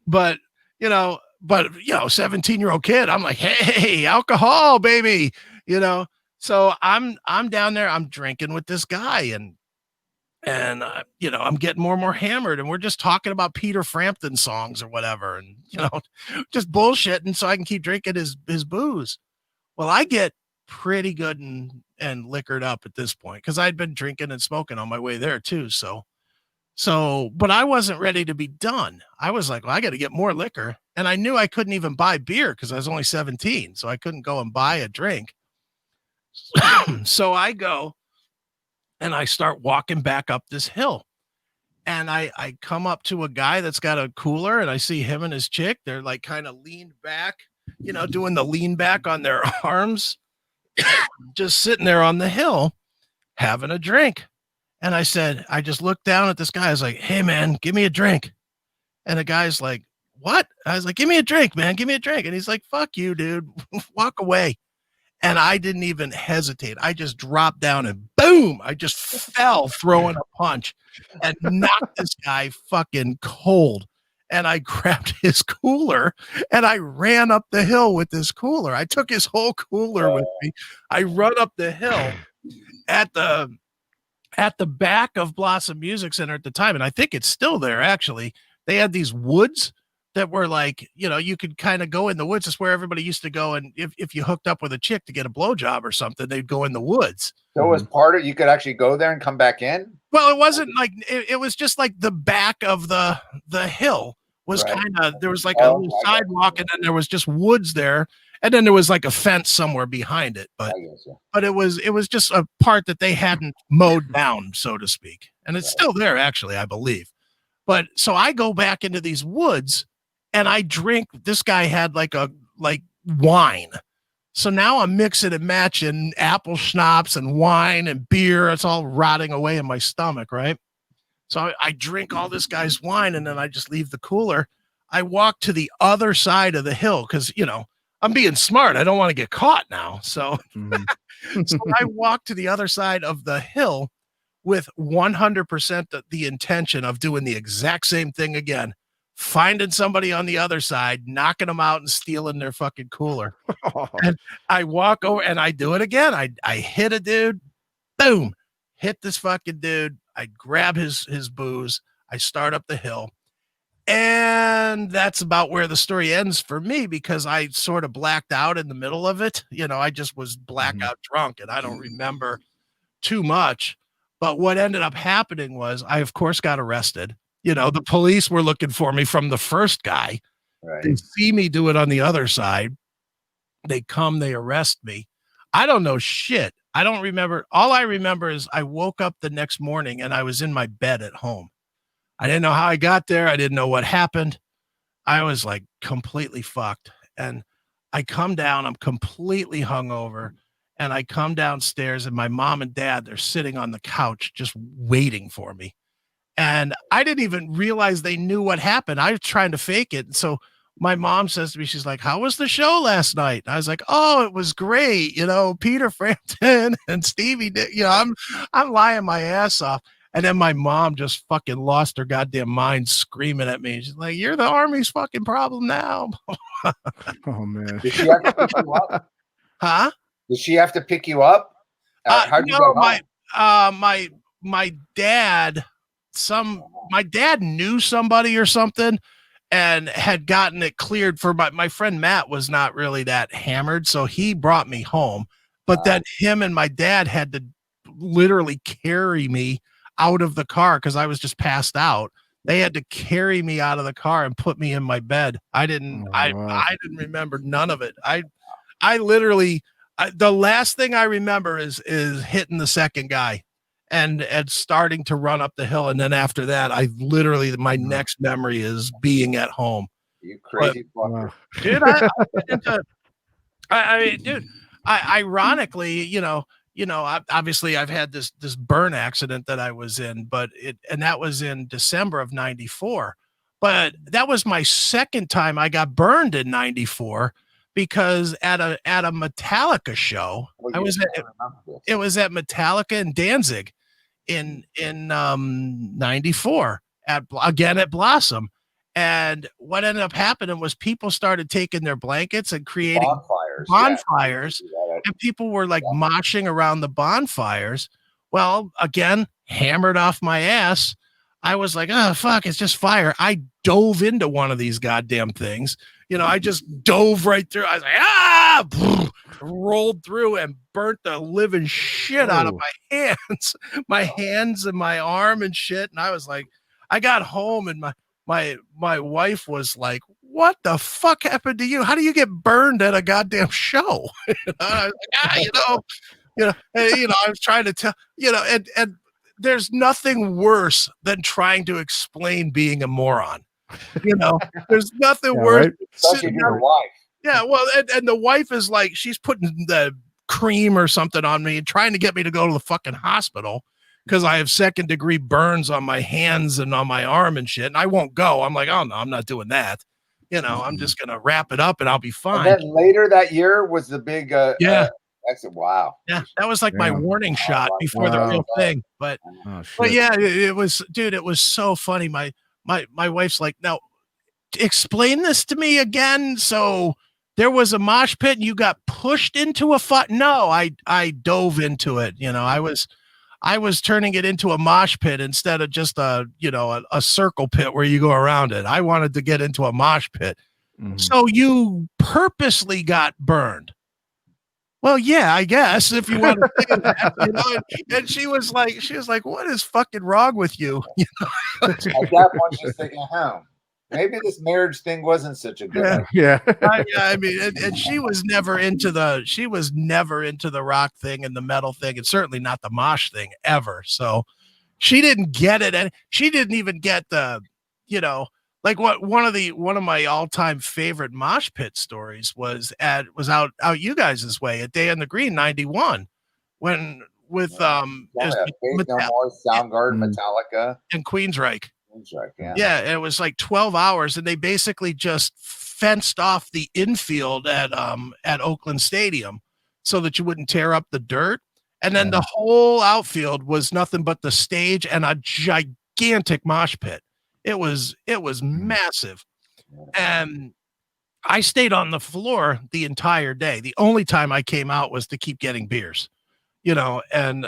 But 17-year-old kid, I'm like, hey, alcohol, baby. So I'm down there, I'm drinking with this guy, and I'm getting more and more hammered, and we're just talking about Peter Frampton songs or whatever, and just bullshitting so I can keep drinking his booze. Well, I get pretty good and liquored up at this point because I'd been drinking and smoking on my way there too. So, but I wasn't ready to be done. I was like, well, I got to get more liquor. And I knew I couldn't even buy beer because I was only 17. So I couldn't go and buy a drink. So I go and I start walking back up this hill. And I come up to a guy that's got a cooler, and I see him and his chick. They're like kind of leaned back, doing the lean back on their arms, just sitting there on the hill having a drink. And I just looked down at this guy. I was like, "Hey man, give me a drink." And the guy's like, "What?" I was like, "Give me a drink, man. Give me a drink." And he's like, "Fuck you, dude. Walk away." And I didn't even hesitate. I just dropped down and boom, I just fell throwing a punch and knocked this guy fucking cold. And I grabbed his cooler and I ran up the hill with this cooler. I took his whole cooler with me. I run up the hill at the back of Blossom Music Center at the time. And I think it's still there, actually. They had these woods that were like, you could kind of go in the woods. It's where everybody used to go. And if you hooked up with a chick to get a blowjob or something, they'd go in the woods. So it was part of, you could actually go there and come back in? Well, it wasn't like, it was just like the back of the hill was Right. kind of, there was like a little sidewalk, and then there was just woods there. And then there was like a fence somewhere behind it. But it was just a part that they hadn't mowed down, so to speak. And it's still there, actually, I believe. But so I go back into these woods and I drink. This guy had like wine, So now I'm mixing and matching apple schnapps and wine and beer. It's all rotting away in my stomach, right? So I drink all this guy's wine and then I just leave the cooler. I walk to the other side of the hill because, I'm being smart. I don't want to get caught now. So, so I walk to the other side of the hill with 100% the intention of doing the exact same thing again, finding somebody on the other side, knocking them out and stealing their fucking cooler. And I walk over and I do it again. I hit a dude, boom, hit this fucking dude. I grab his booze. I start up the hill. And that's about where the story ends for me because I sort of blacked out in the middle of it. I just was blackout drunk and I don't remember too much. But what ended up happening was I, of course, got arrested. The police were looking for me from the first guy. Right. They see me do it on the other side. They come, they arrest me. I don't know shit. I don't remember. All I remember is I woke up the next morning and I was in my bed at home. I didn't know how I got there. I didn't know what happened. I was like completely fucked. And I come down, I'm completely hungover. And I come downstairs and my mom and dad, they're sitting on the couch just waiting for me. And I didn't even realize they knew what happened. I was trying to fake it. And so my mom says to me, she's like, how was the show last night? And I was like, oh, it was great. Peter Frampton and Stevie did, I'm lying my ass off. And then my mom just fucking lost her goddamn mind screaming at me. She's like, you're the Army's fucking problem now. Oh, man. Did she have to pick you up? Huh? Did she have to pick you up? How'd you go home? My dad, my dad knew somebody or something and had gotten it cleared for my friend Matt was not really that hammered. So he brought me home, but then him and my dad had to literally carry me out of the car because I was just passed out. They had to carry me out of the car and put me in my bed. I didn't remember none of it. I literally, the last thing I remember is hitting the second guy and starting to run up the hill. And then after that, my next memory is being at home. You crazy fucker. Dude, ironically, obviously I've had this burn accident that I was in, and that was in December of 94. But that was my second time I got burned in 94 because at a Metallica show, it was at Metallica in Danzig in 94 at Blossom. And what ended up happening was people started taking their blankets and creating bonfires and people were like moshing around the bonfires. Well, again, hammered off my ass. I was like, oh, fuck, it's just fire. I dove into one of these goddamn things. I just dove right through. I was like, rolled through and burnt the living shit out of my hands and my arm and shit. And I was like, I got home and my wife was like, what the fuck happened to you? How do you get burned at a goddamn show? I was like, I was trying to tell, and there's nothing worse than trying to explain being a moron. There's nothing worse. Right? Especially your wife. Yeah, well, and the wife is like, she's putting the cream or something on me and trying to get me to go to the fucking hospital because I have 2nd-degree burns on my hands and on my arm and shit. And I won't go. I'm like, oh no, I'm not doing that. I'm just gonna wrap it up and I'll be fine. And then later that year was the big exit. Wow. Yeah, that was like my warning shot before the real thing. But yeah, it was, dude, it was so funny. My wife's like, now explain this to me again. So there was a mosh pit and you got pushed into a No, I dove into it. I was turning it into a mosh pit instead of just a circle pit where you go around it. I wanted to get into a mosh pit. Mm-hmm. So you purposely got burned. Well, yeah, I guess if you want to say that, and she was like, what is fucking wrong with you? At that point, she's thinking, maybe this marriage thing wasn't such a good idea. I mean, and she was never into the rock thing and the metal thing, and certainly not the mosh thing ever. So she didn't get it, and she didn't even get the like one of my all-time favorite mosh pit stories was out you guys' way at Day on the Green 91 when with Faith No More, Soundgarden, Metallica, and Queensryche. Yeah, it was like 12 hours, and they basically just fenced off the infield at Oakland Stadium so that you wouldn't tear up the dirt. And then the whole outfield was nothing but the stage and a gigantic mosh pit. It was massive. And I stayed on the floor the entire day. The only time I came out was to keep getting beers, and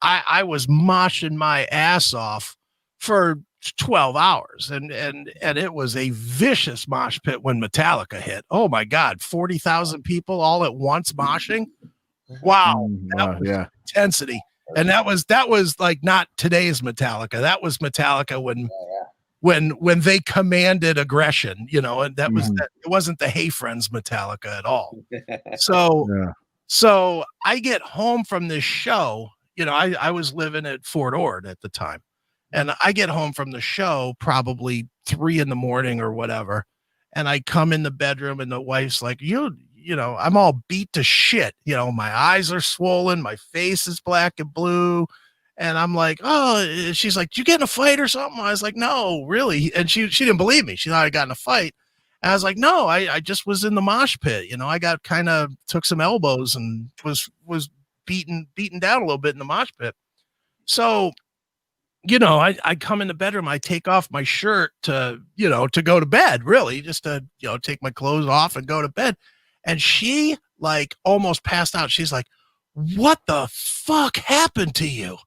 I was moshing my ass off for 12 hours and it was a vicious mosh pit when Metallica hit. Oh my God, 40,000 people all at once moshing. Wow. That was intensity. And that was like not today's Metallica. That was Metallica when they commanded aggression, and that was that. It wasn't the Hey Friends Metallica at all. So I get home from this show, I was living at Fort Ord at the time. And I get home from the show probably 3 a.m. or whatever. And I come in the bedroom and the wife's like, I'm all beat to shit. My eyes are swollen. My face is black and blue. And I'm like, oh, she's like, did you get in a fight or something? I was like, no, really. And she didn't believe me. She thought I got in a fight. And I was like, no, I just was in the mosh pit. I got took some elbows and was beaten down a little bit in the mosh pit. So, I come in the bedroom, I take off my shirt to go to bed, really, just to, take my clothes off and go to bed. And she like almost passed out. She's like, what the fuck happened to you?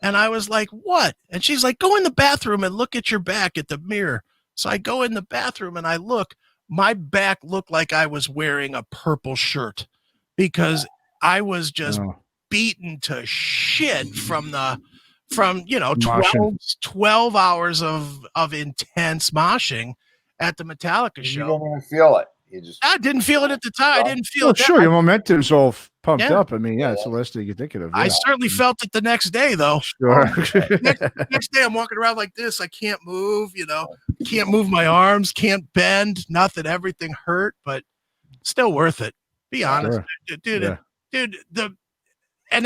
And I was like, what? And she's like, go in the bathroom and look at your back at the mirror. So I go in the bathroom and I look, my back looked like I was wearing a purple shirt because I was just beaten to shit from 12 hours of intense moshing at the Metallica show. You don't even feel it. I didn't feel it at the time. I didn't feel it. Sure, your momentum's all pumped up. I mean, it's the last thing you're thinking of. I certainly felt it the next day, though. Sure. Next day, I'm walking around like this. I can't move, can't move my arms, can't bend, nothing. Everything hurt, but still worth it. Be honest, dude. And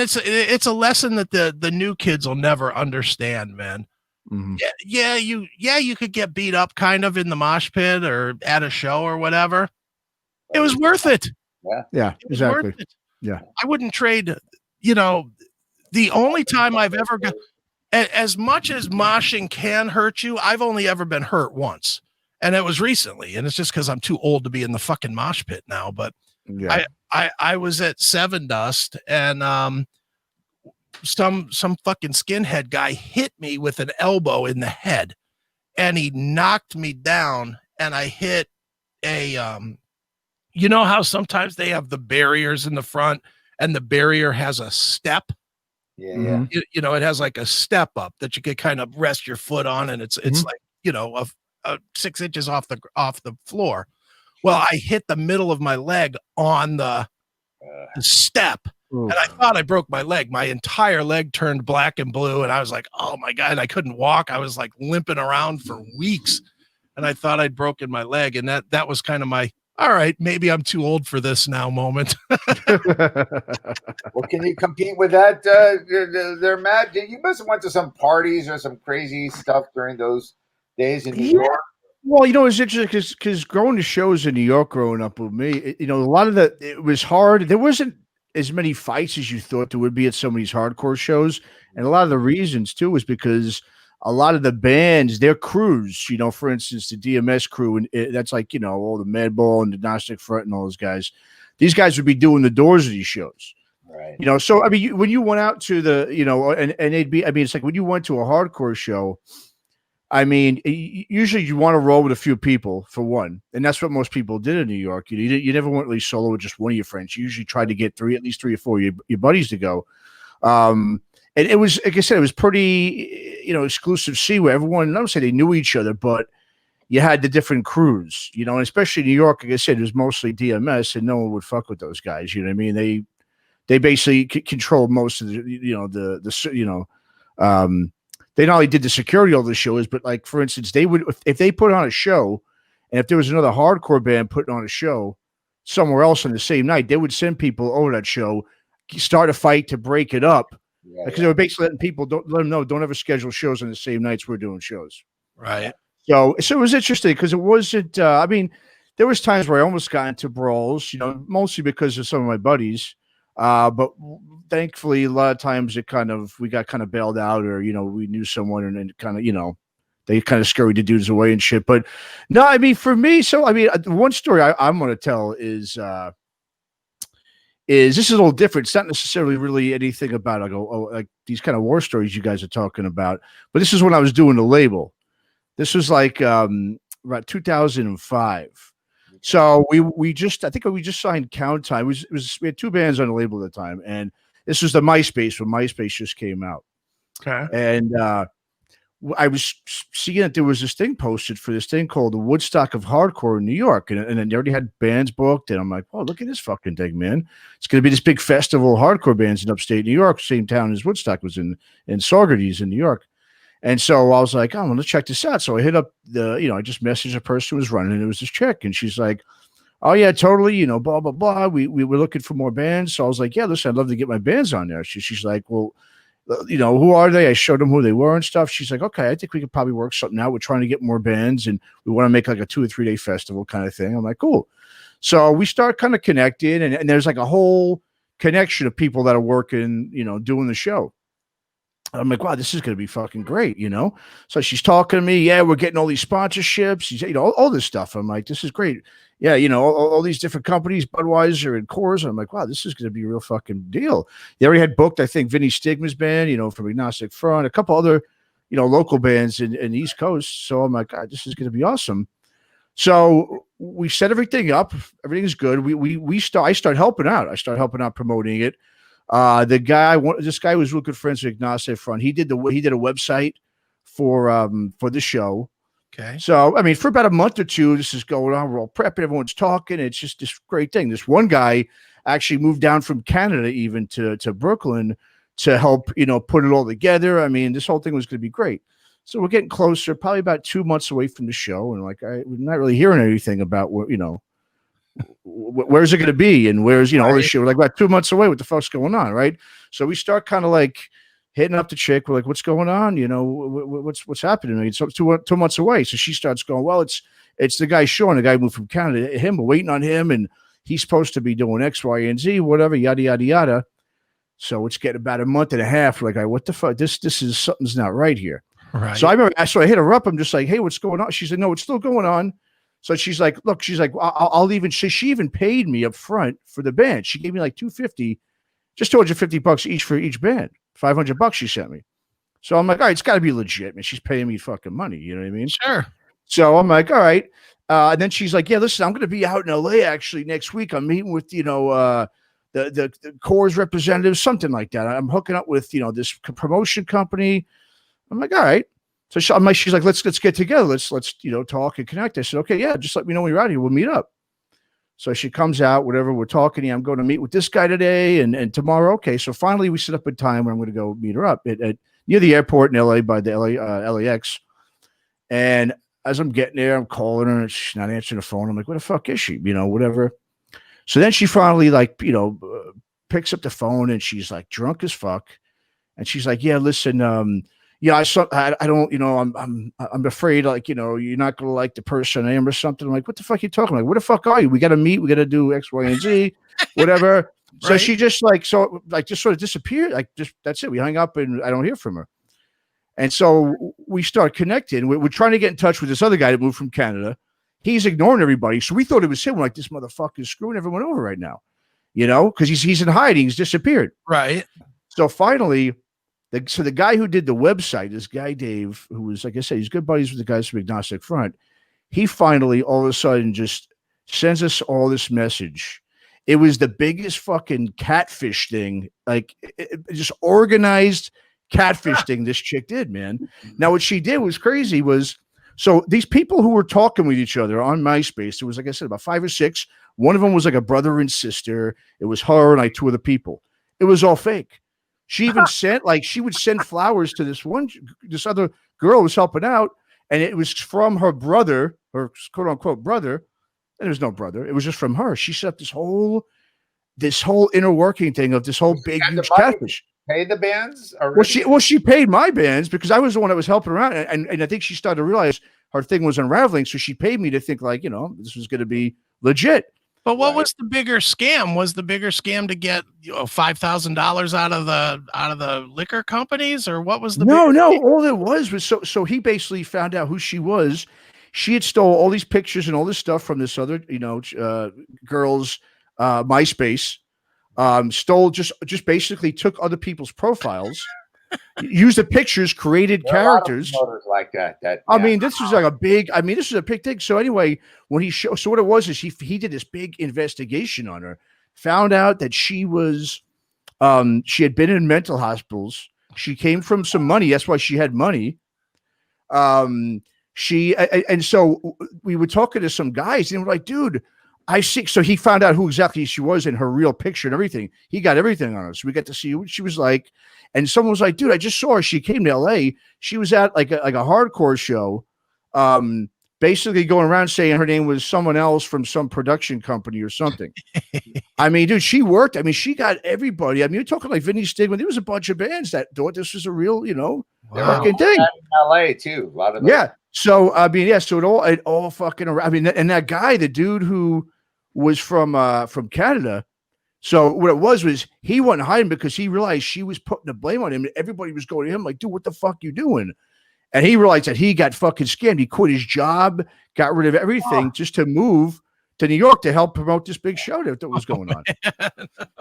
it's a lesson that the new kids will never understand, man. Mm-hmm. You could get beat up kind of in the mosh pit or at a show or whatever. It was worth it. Yeah, exactly. Yeah. I wouldn't trade, the only time I've ever got, as much as moshing can hurt you, I've only ever been hurt once. And it was recently. And it's just because I'm too old to be in the fucking mosh pit now. But I was at Seven Dust and some fucking skinhead guy hit me with an elbow in the head and he knocked me down and I hit a how sometimes they have the barriers in the front and the barrier has a step. Yeah. It has like a step up that you could kind of rest your foot on and it's like, 6 inches off the floor. Well, I hit the middle of my leg on the step. And I thought I broke my leg. My entire leg turned black and blue. And I was like, oh my God. And I couldn't walk. I was like limping around for weeks. And I thought I'd broken my leg. And that was kind of my, all right, maybe I'm too old for this now moment. Well, can you compete with that? They're mad. You must have went to some parties or some crazy stuff during those days in New York. Well, it's interesting because going to shows in New York growing up with me, a lot of it was hard. There wasn't as many fights as you thought there would be at some of these hardcore shows. And a lot of the reasons, too, was because a lot of the bands, their crews, for instance, the DMS crew, and that's like, all the Madball and the Gnostic Front and all those guys. These guys would be doing the doors of these shows. Right. So, I mean, when you went out to the, and they'd be, I mean, it's like when you went to a hardcore show, I mean, usually you want to roll with a few people for one, and that's what most people did in New York. You never went really solo with just one of your friends. You usually tried to get at least 3 or 4 of your buddies to go. And it was, like I said, it was pretty, exclusive scene where everyone, I don't say they knew each other, but you had the different crews, and especially New York, like I said, it was mostly DMS, and no one would fuck with those guys. You know what I mean? They basically controlled most of the they not only did the security of the shows, but like for instance, they would if they put on a show, and if there was another hardcore band putting on a show somewhere else on the same night, they would send people over that show, start a fight to break it up, because they were basically letting people let them know don't ever schedule shows on the same nights we're doing shows. Right. So it was interesting because it wasn't. I mean, there was times where I almost got into brawls, mostly because of some of my buddies. But thankfully, a lot of times we got kind of bailed out, or we knew someone, and then kind of they kind of scurried the dudes away and shit. But no, I mean for me, one story I'm going to tell is this is a little different. It's not necessarily really anything about like these kind of war stories you guys are talking about, but this is when I was doing the label. This was like about 2005. So we just signed Count Time. We had two bands on the label at the time, and this was the MySpace when MySpace just came out. Okay. And I was seeing that there was this thing posted for this thing called the Woodstock of Hardcore in New York, and then they already had bands booked, and I'm like, oh, look at this fucking thing, man! It's going to be this big festival of hardcore bands in upstate New York, same town as Woodstock was in Saugerties in New York. And so I was like, oh, I'm going to check this out. So I hit up I just messaged a person who was running, and it was this chick. And she's like, oh, yeah, totally, blah, blah, blah. We were looking for more bands. So I was like, yeah, listen, I'd love to get my bands on there. She's like, well, who are they? I showed them who they were and stuff. She's like, okay, I think we could probably work something out. We're trying to get more bands, and we want to make like a 2 or 3 day festival kind of thing. I'm like, cool. So we start kind of connecting, and there's like a whole connection of people that are working, doing the show. I'm like, wow, this is going to be fucking great, So she's talking to me. Yeah, we're getting all these sponsorships. She's, all this stuff. I'm like, this is great. Yeah, all these different companies, Budweiser and Coors. I'm like, wow, this is going to be a real fucking deal. They already had booked, I think, Vinny Stigma's band, from Agnostic Front, a couple other, local bands in the East Coast. So I'm like, God, this is going to be awesome. So we set everything up. Everything's good. I start helping out. I start helping out promoting it. This guy was real good friends with Agnostic Front. He did a website for the show. Okay. So I mean, for about a month or two, this is going on. We're all prepping. Everyone's talking. It's just this great thing. This one guy actually moved down from Canada even to Brooklyn to help put it all together. I mean, this whole thing was going to be great. So we're getting closer, probably about 2 months away from the show, and like we're not really hearing anything about what where's it going to be, and where's all this shit. We're like about 2 months away. What the fuck's going on, right? So we start kind of like hitting up the chick. We're like, what's going on? What's happening? It's 2 months away. So she starts going, well, it's the guy Sean, the guy who moved from Canada. We're waiting on him, and he's supposed to be doing X, Y, and Z, whatever, yada yada yada. So it's getting about a month and a half. We're like, what the fuck? This is something's not right here. Right. So I hit her up. I'm just like, hey, what's going on? She said, no, it's still going on. So she's like, look, I'll even, she even paid me up front for the band. She gave me like $250, just $250 each for each band, $500 she sent me. So I'm like, all right, it's got to be legit, man. She's paying me fucking money. You know what I mean? Sure. So I'm like, all right. And then she's like, yeah, listen, I'm going to be out in LA actually next week. I'm meeting with, the Coors representatives, something like that. I'm hooking up with, this promotion company. I'm like, all right. So she's like, let's get together. Let's talk and connect. I said, okay, yeah, just let me know when you're out here. We'll meet up. So she comes out, whatever. We're talking. I'm going to meet with this guy today and tomorrow. Okay. So finally we set up a time where I'm going to go meet her up at near the airport in LA by the LAX. And as I'm getting there, I'm calling her and she's not answering the phone. I'm like, where the fuck is she? Whatever. So then she finally picks up the phone and she's like drunk as fuck. And she's like, yeah, listen, yeah, I don't, I'm afraid, you're not going to like the person I am or something. I'm like, what the fuck are you talking about? Where the fuck are you? We got to meet. We got to do X, Y, and Z, whatever. Right. So she just just sort of disappeared. That's it. We hung up and I don't hear from her. And so we start connecting. We're trying to get in touch with this other guy that moved from Canada. He's ignoring everybody. So we thought it was him. We're like, this motherfucker is screwing everyone over right now, because he's in hiding. He's disappeared. Right. So finally, the guy who did the website, this guy Dave, who was, like I said, he's good buddies with the guys from Agnostic Front. He finally, all of a sudden, just sends us all this message. It was the biggest fucking catfish thing, just organized catfish thing this chick did, man. Now, what she did was crazy. So these people who were talking with each other on MySpace, there was, like I said, about 5 or 6. One of them was like a brother and sister. It was her and 2 other people. It was all fake. She even sent she would send flowers to this other girl who was helping out, and it was from her brother, her quote unquote brother. And there was no brother. It was just from her. She set up this whole inner working thing of this whole big huge catfish. Pay the bands already? Well, she paid my bands because I was the one that was helping her out, and I think she started to realize her thing was unraveling, so she paid me to think this was going to be legit. But what was the bigger scam? Was the bigger scam to get $5,000 out of the liquor companies, or what was the? No. All it was so he basically found out who she was. She had stole all these pictures and all this stuff from this other girl's MySpace. Stole just basically took other people's profiles, used the pictures, created characters like that. I mean, this was a big thing. So anyway, when so what it was is he did this big investigation on her, found out that she had been in mental hospitals. She came from some money. That's why she had money. And so we were talking to some guys and we're like, dude, I see. So he found out who exactly she was and her real picture and everything. He got everything on her. So we got to see what she was like. And someone was like, dude, I just saw her. She came to LA. She was at like a hardcore show, basically going around saying her name was someone else from some production company or something. I mean, dude, she worked. I mean, she got everybody. I mean, you're talking like Vinny Stigma. There was a bunch of bands that thought this was a real, fucking thing. In LA too. A lot of those. Yeah. So I mean, yeah. So it all fucking around. I mean, and that guy, the dude who was from Canada. So what it was he wasn't hiding because he realized she was putting the blame on him. And everybody was going to him like, dude, what the fuck you doing? And he realized that he got fucking scammed. He quit his job, got rid of everything just to move to New York to help promote this big show that was going on.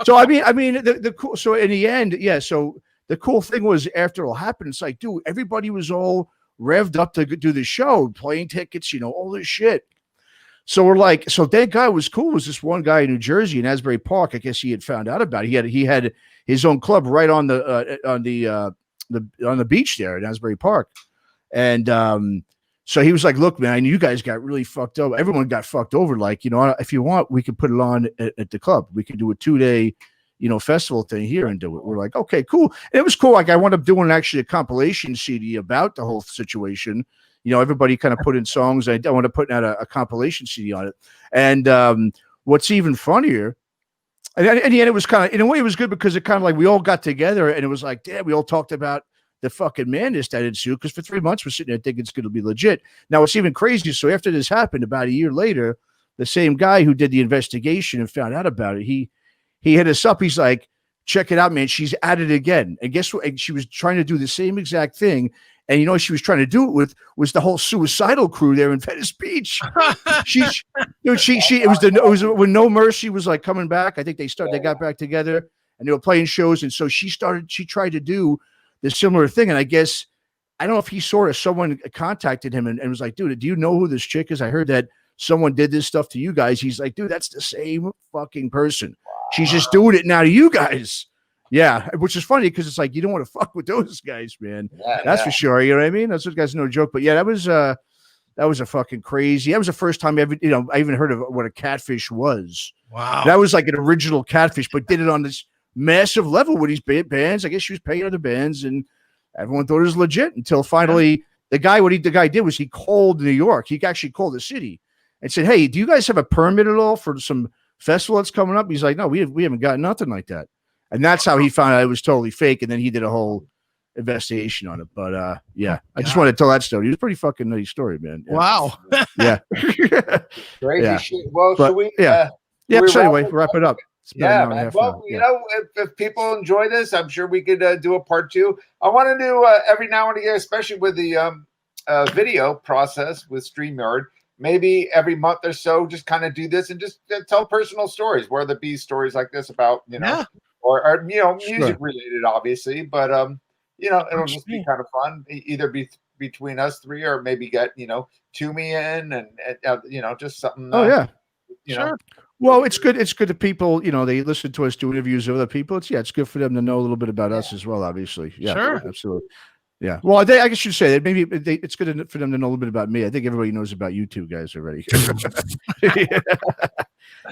So I mean, the cool. So in the end, yeah. So the cool thing was after it all happened, it's like, dude, everybody was all revved up to do the show, plane tickets, all this shit. So we're like, so that guy was cool. Was this one guy in New Jersey in Asbury Park? I guess he had found out about it. He had his own club right on the beach there in Asbury Park, and so he was like, look, man, you guys got really fucked up. Everyone got fucked over. Like, if you want, we could put it on at the club. We could do a 2-day, festival thing here and do it. We're like, okay, cool. And it was cool. Like I wound up doing actually a compilation CD about the whole situation. Everybody kind of put in songs. I want to put out a compilation CD on it. And what's even funnier, and in the end, it was kind of, in a way, it was good because it kind of like we all got together and it was like, damn, we all talked about the fucking madness that ensued because for 3 months we're sitting there thinking it's going to be legit. Now it's even crazier. So after this happened, about a year later, the same guy who did the investigation and found out about it, he hit us up. He's like, check it out, man. She's at it again. And guess what? And she was trying to do the same exact thing. And what she was trying to do it with was the whole suicidal crew there in Venice Beach. It was when No Mercy was like coming back. I think they got back together and they were playing shows. And so she tried to do the similar thing. And I guess, I don't know if he saw it, someone contacted him and was like, dude, do you know who this chick is? I heard that someone did this stuff to you guys. He's like, dude, that's the same fucking person. She's just doing it now to you guys. Yeah, which is funny because it's like you don't want to fuck with those guys, man. Yeah, that's for sure. You know what I mean? Those guys, no joke. But yeah, that was a fucking crazy. That was the first time I even heard of what a catfish was. Wow, that was like an original catfish, but did it on this massive level with these bands. I guess she was paying other bands, and everyone thought it was legit until finally the guy did was he called New York. He actually called the city and said, "Hey, do you guys have a permit at all for some festival that's coming up?" He's like, "No, we haven't got nothing like that." And that's how he found out it was totally fake. And then he did a whole investigation on it. But yeah, I just wanted to tell that story. It was a pretty fucking nice story, man. Yeah. Wow. Yeah. Crazy shit. Well, but, should we? Yeah. So anyway, wrap it up. Yeah, man. Well, if people enjoy this, I'm sure we could do a part 2. I want to do every now and again, especially with the video process with StreamYard. Maybe every month or so, just kind of do this and just tell personal stories, whether it be stories like this about, or music related, obviously, but it'll just be kind of fun, either between us three or maybe get Toomey in and just something. Sure. Well, it's good. It's good to people. They listen to us do interviews with other people. It's good for them to know a little bit about us as well. Obviously, yeah, sure, absolutely. Yeah. Well, I guess you should say that maybe it's good for them to know a little bit about me. I think everybody knows about you two guys already.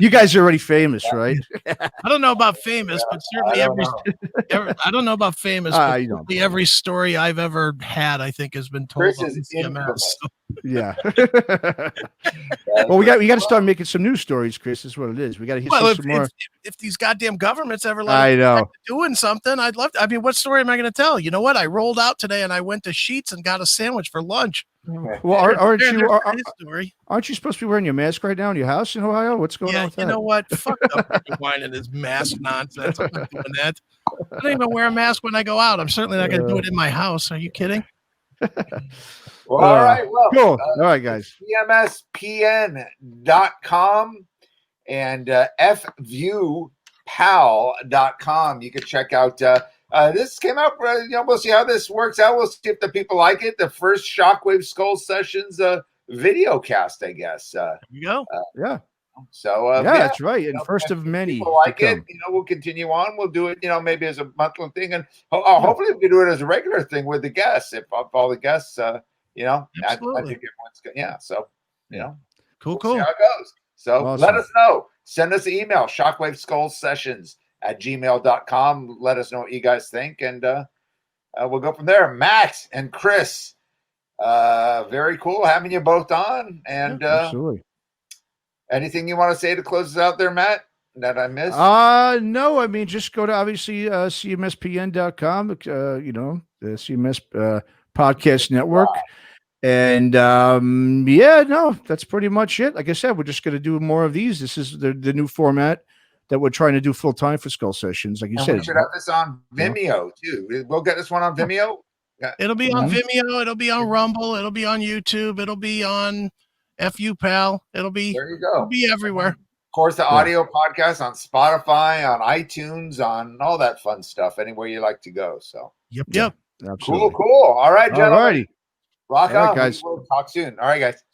You guys are already famous, right? I don't know about famous, but certainly I don't know about famous, but certainly every story I've ever had, I think, has been told Chris on is CMS. infamous. Yeah. Well, we got to start making some news stories, Chris. Is what it is. We got to hit some more. If these goddamn governments ever let I know doing something, I'd love to. I mean, what story am I going to tell? You know what? I rolled out today and I went to Sheetz and got a sandwich for lunch. Well, aren't you supposed to be wearing your mask right now in your house in Ohio? What's going on with that? You know what? Fuck up whining his mask nonsense. I'm not doing that. I don't even wear a mask when I go out. I'm certainly not going to do it in my house. Are you kidding? Well, all right. Well, cool. All right, guys. CMSPN.com and FviewPal.com. You can check out. This came out. We'll see how this works out. We'll see if the people like it. The first Shockwave Skull Sessions video cast, I guess. There you go. Yeah. So that's right. And first of many. People like it. We'll continue on. We'll do it. Maybe as a monthly thing, and hopefully we can do it as a regular thing with the guests. If all the guests, absolutely. I think everyone's good. Yeah. So cool. See how it goes. So awesome. Let us know. Send us an email, shockwaveskullsessions@gmail.com. Let us know what you guys think, and we'll go from there. Matt and Chris, very cool having you both on. And absolutely. Anything you want to say to close us out there, Matt, that I missed? No, I mean, just go to obviously cmspn.com, the CMS Podcast Network. Wow. And that's pretty much it. Like I said, we're just going to do more of these. This is the new format that we're trying to do full time for Skull Sessions. Like you said, we should have this on Vimeo too. We'll get this one on Vimeo. It'll be on Vimeo. It'll be on Rumble. It'll be on YouTube. It'll be on FU Pal. There you go. It'll be everywhere. Of course, the audio podcast on Spotify, on iTunes, on all that fun stuff. Anywhere you like to go. So yep. Absolutely. Cool. All right, gentlemen. All righty. Rock on, guys. We'll talk soon. All right, guys.